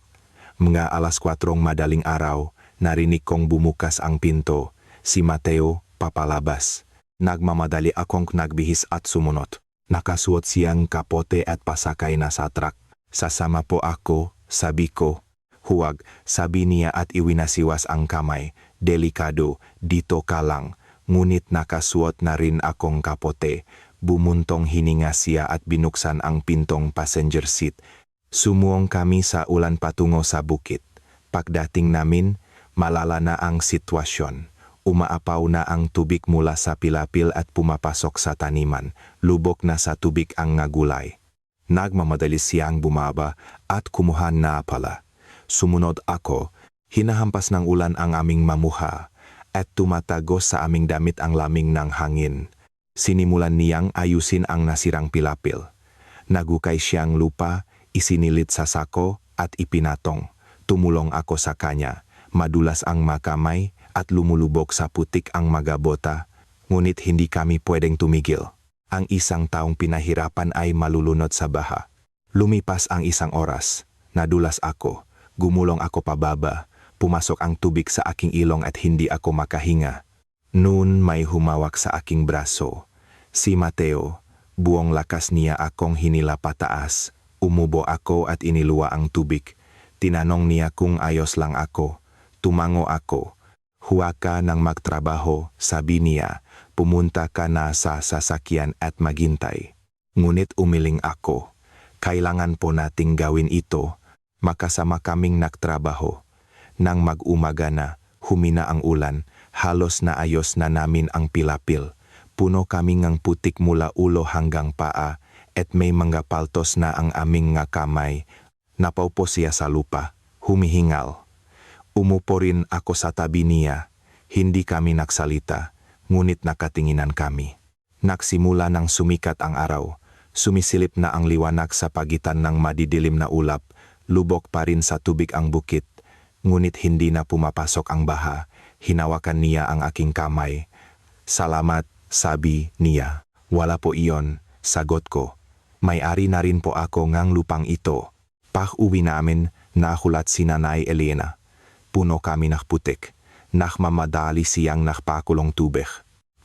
Mga 4:00 madaling araw, narinig kong bumukas ang pinto. Si Mateo, papalabas. Nagmamadali akong nagbihis at sumunod. Nakasuot siyang kapote at pasakay na sa truck. Sasama po ako, sabi ko. Huwag, sabi niya at iwinasiwas ang kamay. Delikado, dito ka lang. Ngunit nakasuot na rin akong kapote. Bumuntong hininga siya at binuksan ang pintong passenger seat. Sumuong kami sa ulan patungo sa bukit. Pagdating namin, malala na ang sitwasyon. Umaapaw na ang tubig mula sa pilapil at pumapasok sa taniman. Lubok na sa tubig ang ngagulay. Nagmamadali siyang bumaba at kumuha na pala. Sumunod ako, hinahampas ng ulan ang aming mamuha at tumatagos sa aming damit ang lamig ng hangin. Sinimulan niyang ayusin ang nasirang pilapil. Nagukay siyang lupa, isinilit sa sako at ipinatong. Tumulong ako sa kanya. Madulas ang makamay at lumulubog sa putik ang mga bota, ngunit hindi kami pwedeng tumigil. Ang isang taong pinahirapan ay malulunod sa baha. Lumipas ang 1 oras, nadulas ako, gumulong ako pababa, pumasok ang tubig sa aking ilong at hindi ako makahinga. Noon may humawak sa aking braso. Si Mateo, buong lakas niya akong hinila pataas. Umubo ako at iniluwa ang tubig. Tinanong niya kung ayos lang ako. Tumango ako. Huwag ka nang magtrabaho, sabi niya. pumunta ka na sa sasakyan at maghintay. Ngunit umiling ako. Kailangan po nating gawin ito. Makasama kaming nagtrabaho. Nang mag-umaga na, humina ang ulan, halos naayos na namin ang pilapil. Puno kami ng putik mula ulo hanggang paa, at may mga paltos na ang aming nga kamay. Napaupo siya sa lupa, humihingal. Umupo rin ako sa tabi niya. Hindi kami nagsalita, ngunit nakatinginan kami. Nagsimula nang sumikat ang araw. Sumisilip na ang liwanag sa pagitan ng madidilim na ulap. Lubok pa rin sa tubig ang bukit. Ngunit hindi na pumapasok ang baha. Hinawakan niya ang aking kamay. Salamat, sabi niya. Wala po iyon, sagot ko. May-ari na rin po ako ngang lupang ito. Pag-uwi namin, nakulat si Nanay Elena. Puno kami ng putik. Nakmamadali siyang nakpakulong tubig.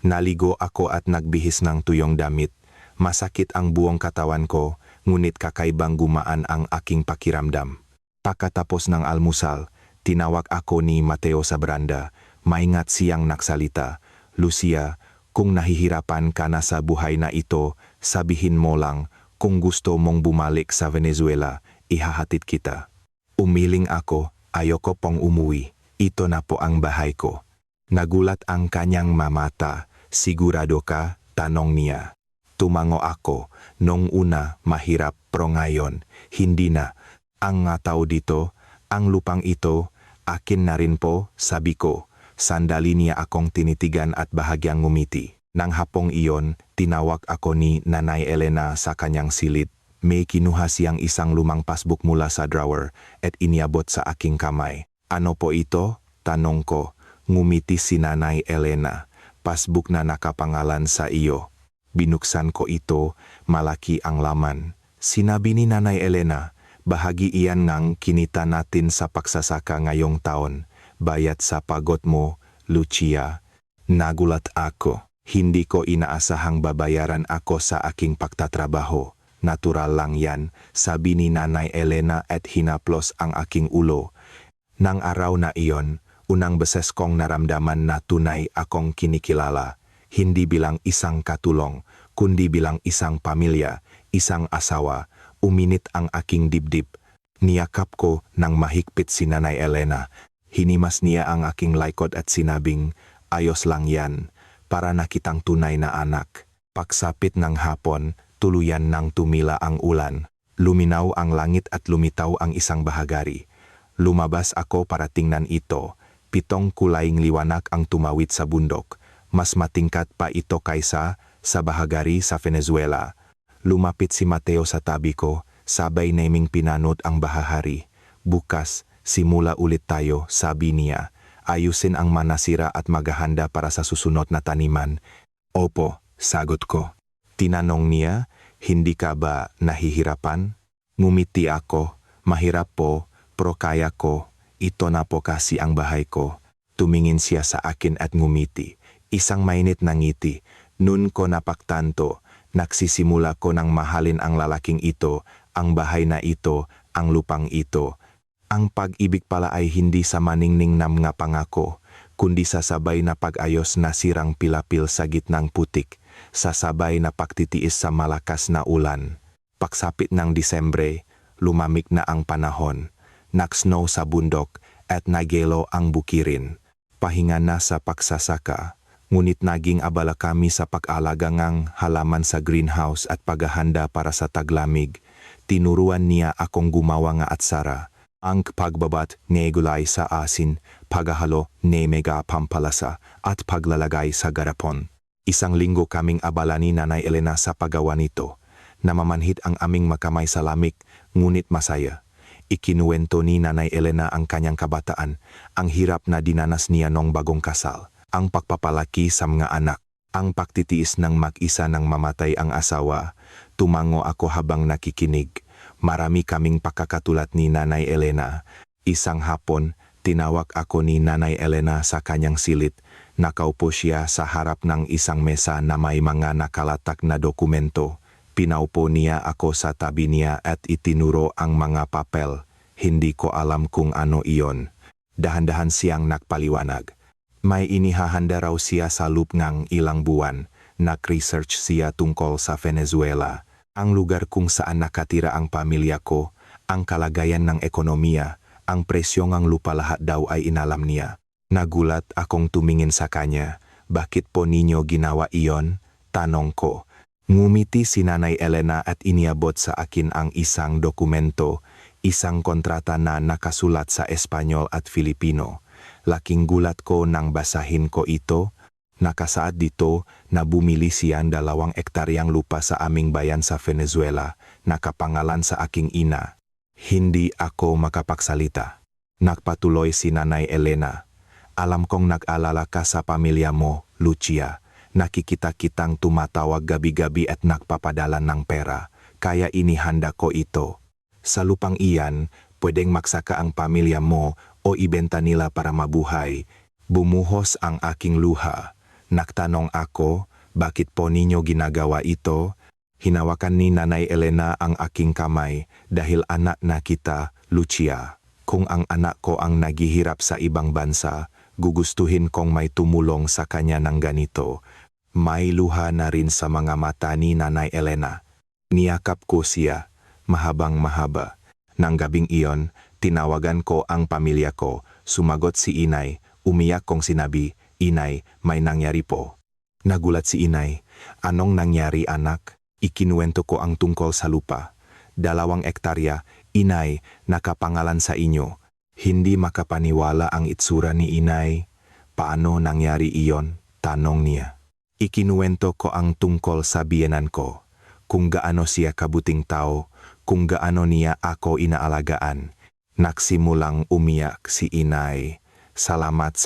Naligo ako at nagbihis ng tuyong damit. Masakit ang buong katawan ko, ngunit kakaibang gumaan ang aking pakiramdam. Pagkatapos ng almusal, tinawag ako ni Mateo sa beranda. Maingat siyang nagsalita. Lucia, kung nahihirapan ka na sa buhay na ito, sabihin mo lang. Kung gusto mong bumalik sa Venezuela, ihahatid kita. Umiling ako, ayoko pong umuwi. Ito na po ang bahay ko. Nagulat ang kanyang mamata. Sigurado ka? Tanong niya. Tumango ako. Nung una, mahirap, pero ngayon, hindi na. Ang nga tao dito, ang lupang ito, akin na rin po, sabi ko. Sandali niya akong tinitigan at bahagyang ngumiti. Nang hapong iyon, tinawag ako ni Nanay Elena sa kanyang silid. May kinuha siyang isang lumang passbook mula sa drawer at iniabot sa aking kamay. Ano po ito? Tanong ko. Ngumiti si Nanay Elena. Passbook na nakapangalan sa iyo. Binuksan ko ito, malaki ang laman. Sinabi ni Nanay Elena, bahagi iyan ng kinita natin sa pagsasaka ngayong taon. Bayad sa pagod mo, Lucia. Nagulat ako. Hindi ko inaasahang babayaran ako sa aking pagtatrabaho. Natural lang yan, sabi ni Nanay Elena at hinaplos ang aking ulo. Nang araw na iyon, unang beses kong naramdaman na tunay akong kinikilala. Hindi bilang isang katulong, kundi bilang isang pamilya, isang asawa. Uminit ang aking dibdib. Niyakap ko nang mahigpit si Nanay Elena. Hinimas niya ang aking likod at sinabing, ayos lang yan, para nakitang tunay na anak. Pagsapit ng hapon, tuluyan nang tumila ang ulan. Luminaw ang langit at lumitaw ang isang bahagari. Lumabas ako para tingnan ito. 7 kulaing liwanag ang tumawid sa bundok. Mas matingkat pa ito kaysa sa bahagari sa Venezuela. Lumapit si Mateo sa tabi ko, sabay naming pinanod ang bahagari. Bukas, simula ulit tayo, sabi niya. Ayusin ang manasira at maghahanda para sa susunod na taniman. Opo, sagot ko. Tinanong niya, hindi ka ba nahihirapan? Ngumiti ako, mahirap po, pero kaya ko. Ito na po kasi ang bahay ko. Tumingin siya sa akin at ngumiti. Isang mainit na ngiti. Nun ko napagtanto, nagsisimula ko ng mahalin ang lalaking ito, ang bahay na ito, ang lupang ito. Ang pag-ibig pala ay hindi sa maningning nam nga pangako, kundi sa sabay na pag-ayos na sirang pilapil sa gitnang putik, sa sabay na pagtitiis sa malakas na ulan. Pagsapit ng Disembre, lumamig na ang panahon. Nag-snow sa bundok at nagelo ang bukirin. Pahinga na sa pagsasaka, ngunit naging abala kami sa pag-alaga ng halaman sa greenhouse at paghahanda para sa taglamig. Tinuruan niya akong gumawa nga atsara. Ang pagbabat ng gulay sa asin, paghahalo ng mega pampalasa at paglalagay sa garapon. Isang linggo kaming abala ni Nanay Elena sa paggawa nito. Namamanhid ang aming makamay sa lamig, ngunit masaya. Ikinuwento ni Nanay Elena ang kanyang kabataan, ang hirap na dinanas niya nung bagong kasal, ang pagpapalaki sa mga anak, ang pagtitiis ng mag-isa nang mamatay ang asawa. Tumango ako habang nakikinig. Marami kaming pakakatulad ni Nanay Elena. Isang hapon, tinawag ako ni Nanay Elena sa kanyang silid. Nakaupo siya sa harap ng isang mesa na may mga nakalatak na dokumento. Pinaupo niya ako sa tabi niya at itinuro ang mga papel. Hindi ko alam kung ano iyon. Dahan-dahan siyang nagpaliwanag. May inihahanda raw siya sa loob ng ilang buwan. Nag-research siya tungkol sa Venezuela, ang lugar kung saan nakatira ang pamilya ko, ang kalagayan ng ekonomiya, ang presyo ng lupa, lahat daw ay inalam niya. Nagulat akong tumingin sa kanya. Bakit po ninyo ginawa iyon? Tanong ko. Ngumiti si Nanay Elena at iniabot sa akin ang isang dokumento, isang kontrata na nakasulat sa Espanyol at Filipino. Laking gulat ko nang basahin ko ito. Nakasaad dito na bumili siya 2 ektaryang lupa sa aming bayan sa Venezuela, nakapangalan sa aking ina. Hindi ako makapagsalita. Nagpatuloy si Nanay Elena. Alam kong nag-alala ka sa pamilya mo, Lucia. Nakikita kitang tumatawag gabi-gabi at nagpapadala ng pera, kaya inihanda ko ito. Sa lupang iyan, pwedeng magsaka ang pamilya mo o ibenta nila para mabuhay. Bumuhos ang aking luha. Nagtanong ako, bakit po ninyo ginagawa ito? Hinawakan ni Nanay Elena ang aking kamay dahil anak na kita, Lucia. Kung ang anak ko ang naghihirap sa ibang bansa, gugustuhin kong may tumulong sa kanya ng ganito. May luha na rin sa mga mata ni Nanay Elena. Niyakap ko siya, mahabang mahaba. Nang gabing iyon, tinawagan ko ang pamilya ko. Sumagot si Inay, umiyak kong sinabi, Inay, may nangyari po. Nagulat si Inay, anong nangyari anak? Ikinuwento ko ang tungkol sa lupa. 2 ektarya, Inay, nakapangalan sa inyo. Hindi makapaniwala ang itsura ni Inay. Paano nangyari iyon? Tanong niya. Ikinuwento ko ang tungkol sa biyenan ko, kung gaano siya kabuting tao, kung gaano niya ako inaalagaan. Nagsimulang umiyak si Inay. Salamat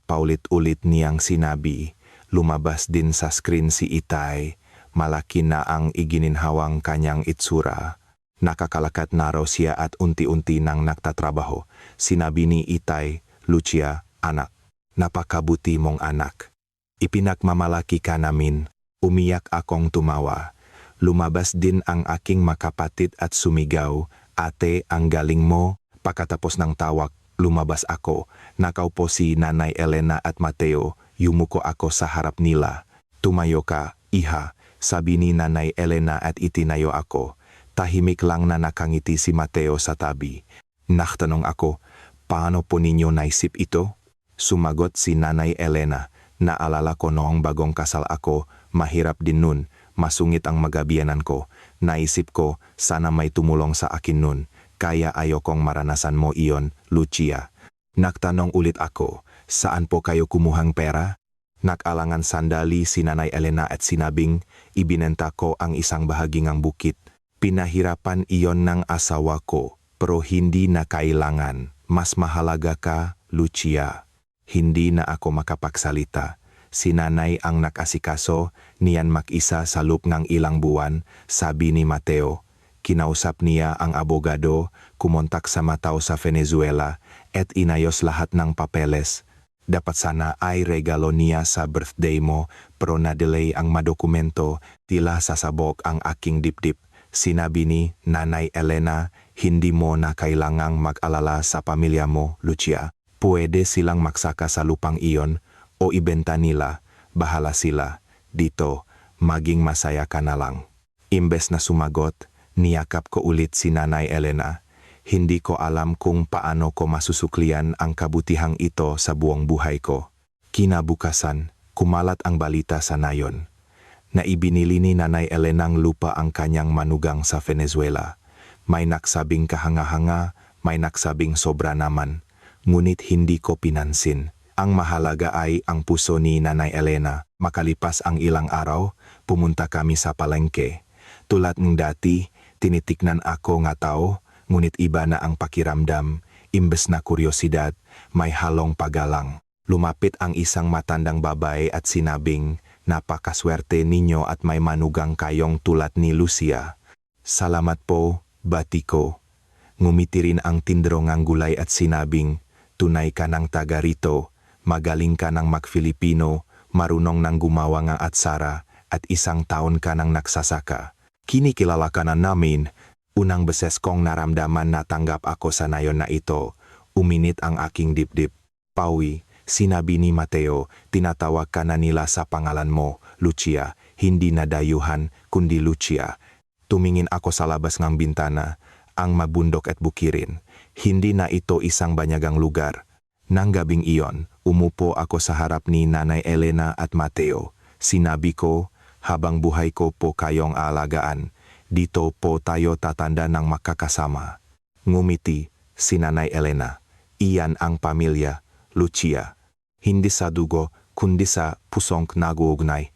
paulit-ulit niyang sinabi. Lumabas din sa screen si Itay. Malaki na ang igininhawang kanyang itsura. Nakakalakat na raw siya at unti-unti nang nagtatrabaho. Sinabi ni Itay, Lucia, anak, napakabuti mong anak. Ipinagmamalaki ka namin. Umiyak akong tumawa. Lumabas din ang aking makapatid at sumigaw, ate, ang galing mo. Pagkatapos ng tawag, lumabas ako. Nakaupo si Nanay Elena at Mateo. Yumuko ako sa harap nila. Tumayo ka, iha, sabi ni Nanay Elena at itinayo ako. Tahimik lang na nakangiti si Mateo sa tabi. Nagtanong ako, paano po ninyo naisip ito? Sumagot si Nanay Elena. Naalala ko noong bagong kasal ako, mahirap din nun, masungit ang magabiyanan ko. Naisip ko, sana may tumulong sa akin nun, kaya ayokong maranasan mo iyon, Lucia. Nagtanong ulit ako, saan po kayo kumuhang pera? Nag-alangan sandali si Nanay Elena at sinabing, ibinenta ko ang isang bahagi ng bukit. Pinahirapan iyon ng asawa ko, pero hindi na kailangan. Mas mahalaga ka, Lucia. Hindi na ako makapagsalita. Si Nanay ang nakasikaso, niyan mag-isa sa loob ng ilang buwan, sabi ni Mateo. Kinausap niya ang abogado, kumontak sa Matao sa Venezuela, at inayos lahat ng papeles. Dapat sana ay regalo niya sa birthday mo, pero na-delay ang madokumento, tila sasabog ang aking dibdib. Sinabi ni Nanay Elena, hindi mo na kailangang mag-alala sa pamilya mo, Lucia. Pwede silang magsaka sa lupang iyon o ibenta nila, bahala sila. Dito, maging masaya ka na lang. Imbes na sumagot, niyakap ko ulit si Nanay Elena. Hindi ko alam kung paano ko masusuklian ang kabutihang ito sa buong buhay ko. Kinabukasan, kumalat ang balita sa nayon na ibinili ni Nanay Elena ng lupa ang kanyang manugang sa Venezuela. May nagsabing kahanga-hanga, may nagsabing sobra naman. Ngunit hindi ko pinansin. Ang mahalaga ay ang puso ni Nanay Elena. Makalipas ang ilang araw, pumunta kami sa palengke. Tulad ng dati, tinitiknan ako nga tao, ngunit iba na ang pakiramdam. Imbes na kuryosidad, may halong paggalang. Lumapit ang isang matandang babae at sinabing, napakaswerte ninyo at may manugang kayong tulad ni Lucia. Salamat po, bati ko. Ngumiti rin ang tindero ng gulay at sinabing, tunay ka ng taga rito, magaling ka ng mag-Filipino, marunong ng gumawa ng atsara, at 1 taon ka ng nagsasaka. Kinikilala ka na namin. Unang beses kong naramdaman na tanggap ako sa nayon na ito. Uminit ang aking dibdib. Pawi, Sinabi ni Mateo, tinatawag ka na nila sa pangalan mo, Lucia, hindi na dayuhan, kundi Lucia. Tumingin ako sa labas ng bintana, ang mabundok at bukirin. Hindi na ito isang banyagang lugar. Nang gabing iyon, umupo ako sa harap ni Nanay Elena at Mateo. Sinabi ko, habang buhay ko po kayong aalagaan, dito po tayo tatanda ng makakasama. Ngumiti si Nanay Elena. Iyan ang pamilya, Lucia. Hindi sa dugo, kundi sa pusong nag-uugnay.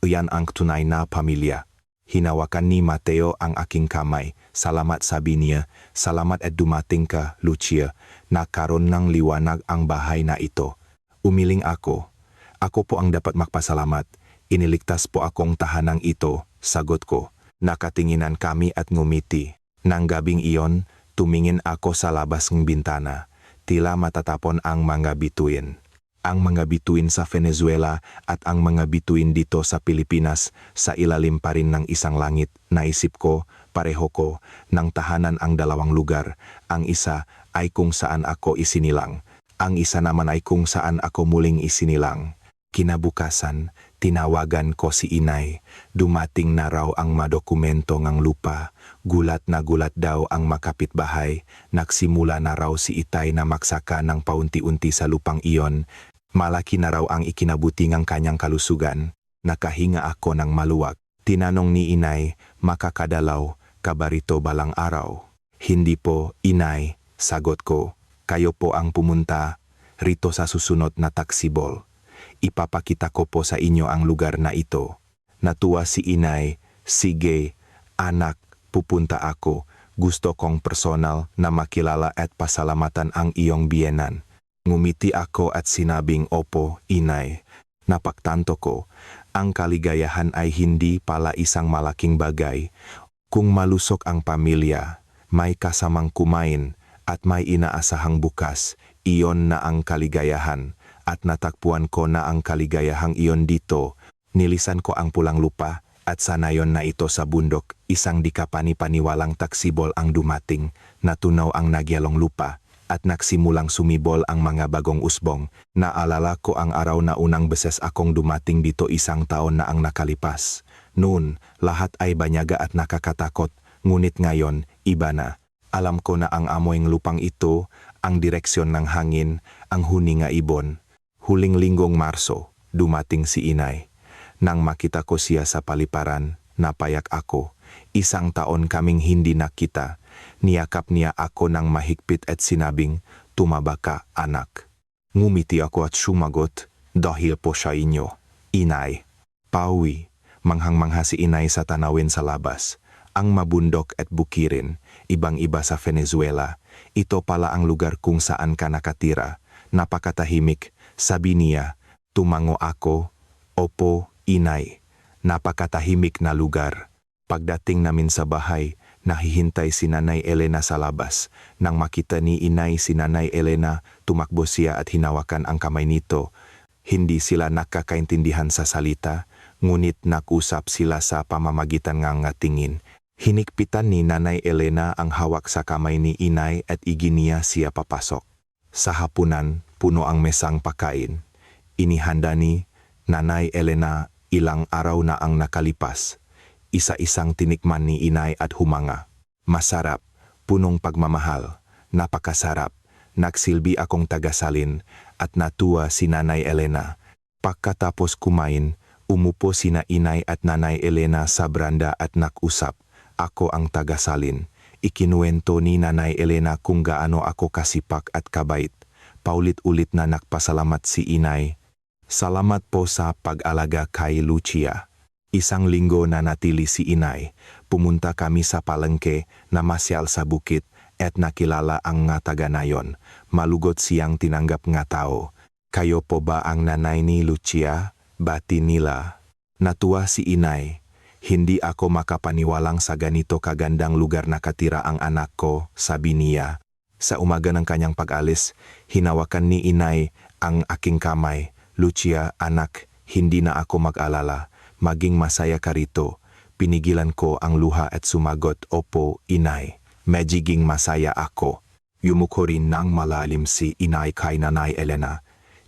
Iyan ang tunay na pamilya. Hinawakan ni Mateo ang aking kamay. Salamat, sabi niya. Salamat at dumating ka, Lucia. Nagkaroon ng liwanag ang bahay na ito. Umiling ako. Ako po ang dapat magpasalamat. Iniligtas po akong tahanang ito, sagot ko. Nakatinginan kami at ngumiti. Nang gabing iyon, tumingin ako sa labas ng bintana. Tila matatapon ang mga bituin. Ang mga bituin sa Venezuela at ang mga bituin dito sa Pilipinas sa ilalim pa rin ng isang langit. Naisip ko, pareho ko, ng tahanan ang dalawang lugar. Ang isa ay kung saan ako isinilang. Ang isa naman ay kung saan ako muling isinilang. Kinabukasan, tinawagan ko si inay. Dumating na raw ang madokumento ng lupa. Gulat na gulat daw ang makapitbahay. Nagsimula na raw si itay na magsaka ng paunti-unti sa lupang iyon. Malaki na raw ang ikinabuti ng kanyang kalusugan. Nakahinga ako ng maluwag. Tinanong ni inay, makakadalaw, kabarito balang araw. Hindi po, inay, sagot ko. Kayo po ang pumunta rito sa susunod na taksibol. Ipapakita ko po sa inyo ang lugar na ito. Natuwa si inay, sige, anak, pupunta ako. Gusto kong personal na makilala at pasalamatan ang iyong biyenan. Ngumiti ako at sinabing, opo, inay. Napagtanto ko, ang kaligayahan ay hindi pala isang malaking bagay. Kung malusok ang pamilya, may kasamang kumain at may inaasahang bukas, iyon na ang kaligayahan. At natagpuan ko na ang kaligayahang iyon dito. Nilisan ko ang pulang lupa at sa nayon na ito sa bundok, isang di kapani-paniwalang taksibol ang dumating. Natunaw ang nagyalong lupa at nagsimulang sumibol ang mga bagong usbong. Naalala ko ang araw na unang beses akong dumating dito, 1 taon na ang nakalipas. Noon, lahat ay banyaga at nakakatakot, ngunit ngayon, iba na. Alam ko na ang amoy ng lupang ito, ang direksyon ng hangin, ang huninga ibon. Huling linggong Marso, dumating si inay. Nang makita ko siya sa paliparan, napayak ako. 1 taon kaming hindi nakita. Niyakap niya ako ng mahigpit at sinabing, tumaba ka, anak. Ngumiti ako at sumagot, dahil po sa inyo, inay. Pauwi, manghang-mangha si inay sa tanawin sa labas. Ang mabundok at bukirin, ibang-iba sa Venezuela. Ito pala ang lugar kung saan ka nakatira. Napakatahimik, sabi niya. Tumango ako, opo, inay. Napakatahimik na lugar. Pagdating namin sa bahay, nahihintay si Nanay Elena sa labas. Nang makita ni inay si Nanay Elena, tumakbo siya at hinawakan ang kamay nito. Hindi sila nakakaintindihan sa salita, ngunit nakusap sila sa pamamagitan ng tingin. Hinikpitan ni Nanay Elena ang hawak sa kamay ni inay at iginiya siya papasok. Sa hapunan, puno ang mesang pagkain. Inihanda ni Nanay Elena ilang araw na ang nakalipas. Isa-isang tinikman ni inay at humanga. Masarap, punong pagmamahal, napakasarap. Nagsilbi akong tagasalin at natuwa si Nanay Elena. Pagkatapos kumain, umupo sina inay at Nanay Elena sa branda at nag-usap. Ako ang tagasalin. Ikinuwento ni Nanay Elena kung gaano ako kasipak at kabait. Paulit-ulit na nagpasalamat si inay. Salamat po sa pag-alaga kay Lucia. 1 linggo na natili si inay. Pumunta kami sa palengke, namasyal sa bukit, at nakilala ang nga taga nayon. Malugot siyang tinanggap nga tao. Kayo po ba ang nanay ni Lucia? Bati nila. Natuwa si inay. Hindi ako makapaniwalang sa ganito kagandang lugar nakatira ang anak ko, sabi niya. Sa umaga ng kanyang pag-alis, hinawakan ni inay ang aking kamay. Lucia, anak, hindi na ako mag-alala. Maging masaya ka rito. Pinigilan ko ang luha at sumagot, opo, inay. Magiging masaya ako. Yumuko rin ng malalim si inay kay Nanay Elena.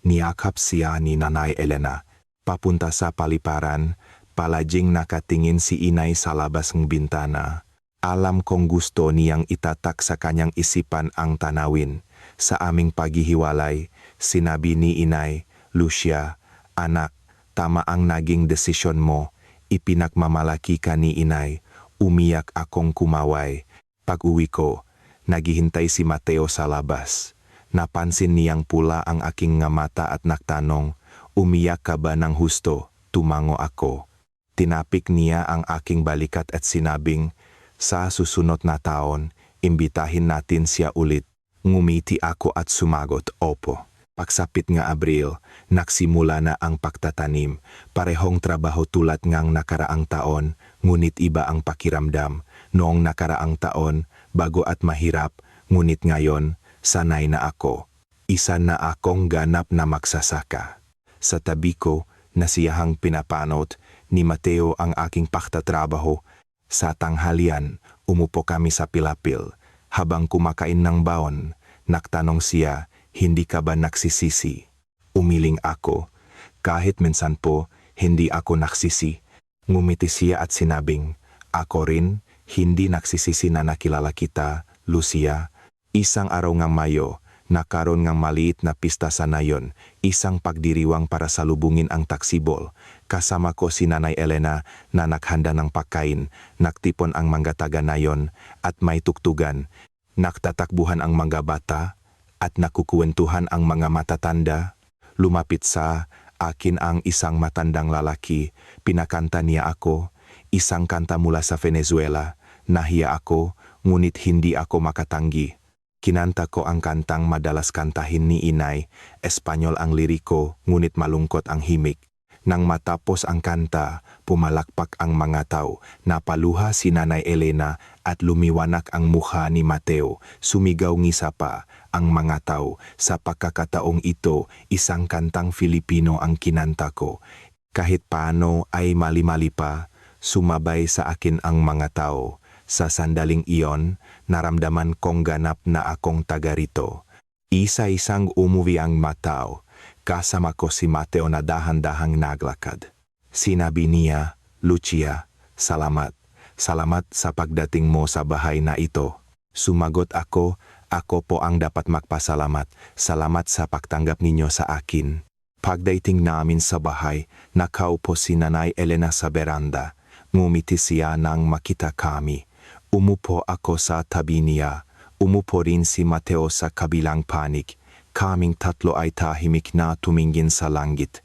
Niyakap siya ni Nanay Elena. Papunta sa paliparan, palaging nakatingin si inay sa labas ng bintana. Alam kong gusto niyang itatak sa kanyang isipan ang tanawin. Sa aming paghihiwalay, sinabi ni inay, Lucia, anak, tama ang naging desisyon mo. Ipinagmamalaki ka ni inay. Umiyak akong kumaway. Pag-uwi ko, naghihintay si Mateo sa labas. Napansin niyang pula ang aking nga mata at nagtanong, umiyak ka ba ng husto? Tumango ako. Tinapik niya ang aking balikat at sinabing, sa susunod na taon, imbitahin natin siya ulit. Ngumiti ako at sumagot, opo. Pagsapit nga Abril, nagsimula na ang pagtatanim. Parehong trabaho tulad ngang nakaraang taon, ngunit iba ang pakiramdam. Noong nakaraang taon, bago at mahirap, ngunit ngayon, sanay na ako. Isa na akong ganap na magsasaka. Sa tabi ko, nasiyahang pinapanot ni Mateo ang aking pagtatrabaho. Sa tanghalian, umupo kami sa pilapil. Habang kumakain ng baon, nagtanong siya, hindi ka ba nagsisisi? Umiling ako. Kahit minsan po, hindi ako nagsisi. Ngumiti siya at sinabing, ako rin, hindi nagsisisi na nakilala kita, Lucia. Isang araw ng Mayo, nakaroon ng maliit na pista sa nayon, isang pagdiriwang para salubungin ang taksibol. Kasama ko si Nanay Elena na naghanda ng pagkain, nagtipon ang mga taga nayon at may tuktugan. Nagtatakbuhan ang mga bata at nakukuwentuhan ang mga matatanda. Lumapit sa akin ang isang matandang lalaki, pinakanta niya ako, isang kanta mula sa Venezuela. Nahiya ako, ngunit hindi ako makatanggi. Kinanta ko ang kantang madalas kantahin ni inay, Espanyol ang liriko, ngunit malungkot ang himik. Nang matapos ang kanta, pumalakpak ang mga tao, napaluha si Nanay Elena at lumiwanak ang mukha ni Mateo. Sumigaw ngisa pa ang mga tao. Sa pagkakataong ito, isang kantang Filipino ang kinanta ko. Kahit paano ay mali-mali pa, sumabay sa akin ang mga tao. Sa sandaling iyon, naramdaman kong ganap na akong taga rito. Isa-isang umuwi ang matao. Kasama ko si Mateo na dahan-dahang naglakad. Sinabi niya, Lucia, salamat. Salamat sa pagdating mo sa bahay na ito. Sumagot ako po ang dapat magpasalamat. Salamat sa pagtanggap ninyo sa akin. Pagdating namin sa bahay, nakaupo si Nanay Elena sa beranda. Ngumiti siya nang makita kami. Umupo ako sa tabi niya. Umupo rin si Mateo sa kabilang panig. Kaming tatlo ay tahimik na tumingin sa langit.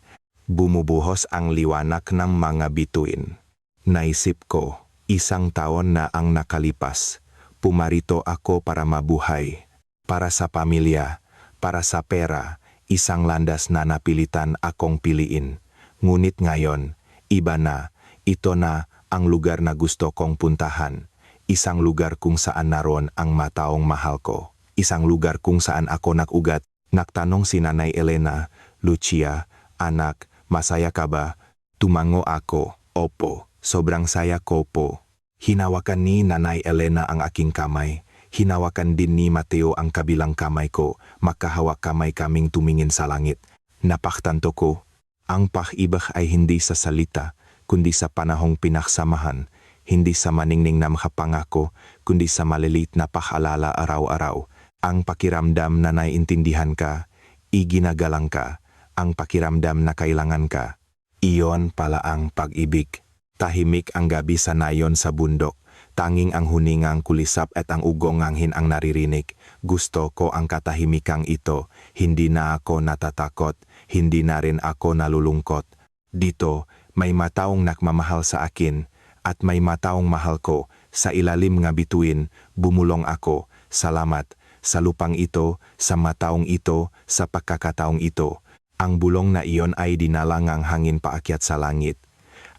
Bumubuhos ang liwanag ng mga bituin. Naisip ko, isang taon na ang nakalipas. Pumarito ako para mabuhay. Para sa pamilya, para sa pera, isang landas na napilitan akong piliin. Ngunit ngayon, iba na, ito na ang lugar na gusto kong puntahan. Isang lugar kung saan naroon ang mataong mahal ko. Isang lugar kung saan ako nagugat. Nagtanong si Nanay Elena, Lucia, anak, masaya ka ba? Tumango ako, opo, sobrang saya ko po. Hinawakan ni Nanay Elena ang aking kamay. Hinawakan din ni Mateo ang kabilang kamay ko. Magkahawak kamay kaming tumingin sa langit. Napaktanto ko, ang pag-ibig ay hindi sa salita, kundi sa panahong pinagsamahan. Hindi sa maningning na makapangako, kundi sa maliliit na pag-alala araw-araw. Ang pakiramdam na naiintindihan ka, iginagalang ka, ang pakiramdam na kailangan ka. Iyon pala ang pag-ibig. Tahimik ang gabi sa nayon sa bundok. Tanging ang huningang kulisap at ang ugong nganghin ang naririnig. Gusto ko ang katahimikang ito. Hindi na ako natatakot, hindi na rin ako nalulungkot. Dito, may mataong nagmamahal sa akin. At may mataong mahal ko, sa ilalim nga bituin, bumulong ako, salamat, sa lupang ito, sa mataong ito, sa pagkakataong ito. Ang bulong na iyon ay dinala ngang hangin paakyat sa langit.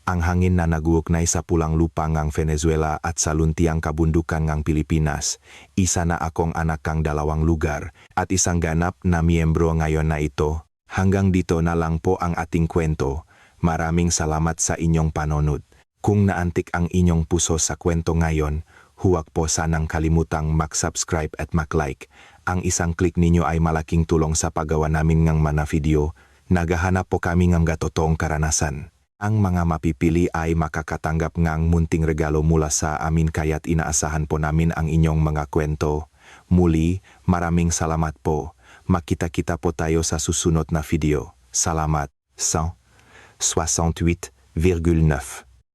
Ang hangin na naguugnay sa pulang lupa ngang Venezuela at sa luntiang kabundukan ngang Pilipinas. Isa na akong anak kang dalawang lugar, at isang ganap na miyembro ngayon na ito. Hanggang dito na lang po ang ating kwento. Maraming salamat sa inyong panonood. Kung naantik ang inyong puso sa kwento ngayon, huwag po sanang kalimutang mag-subscribe at mag-like. Ang isang click ninyo ay malaking tulong sa paggawa namin ng mga video. Naghahanap po kami ng totoong karanasan. Ang mga mapipili ay makakatanggap ng munting regalo mula sa amin kaya't inaasahan po namin ang inyong mga kwento. Muli, maraming salamat po. Makita-kita po tayo sa susunod na video. Salamat. 168,9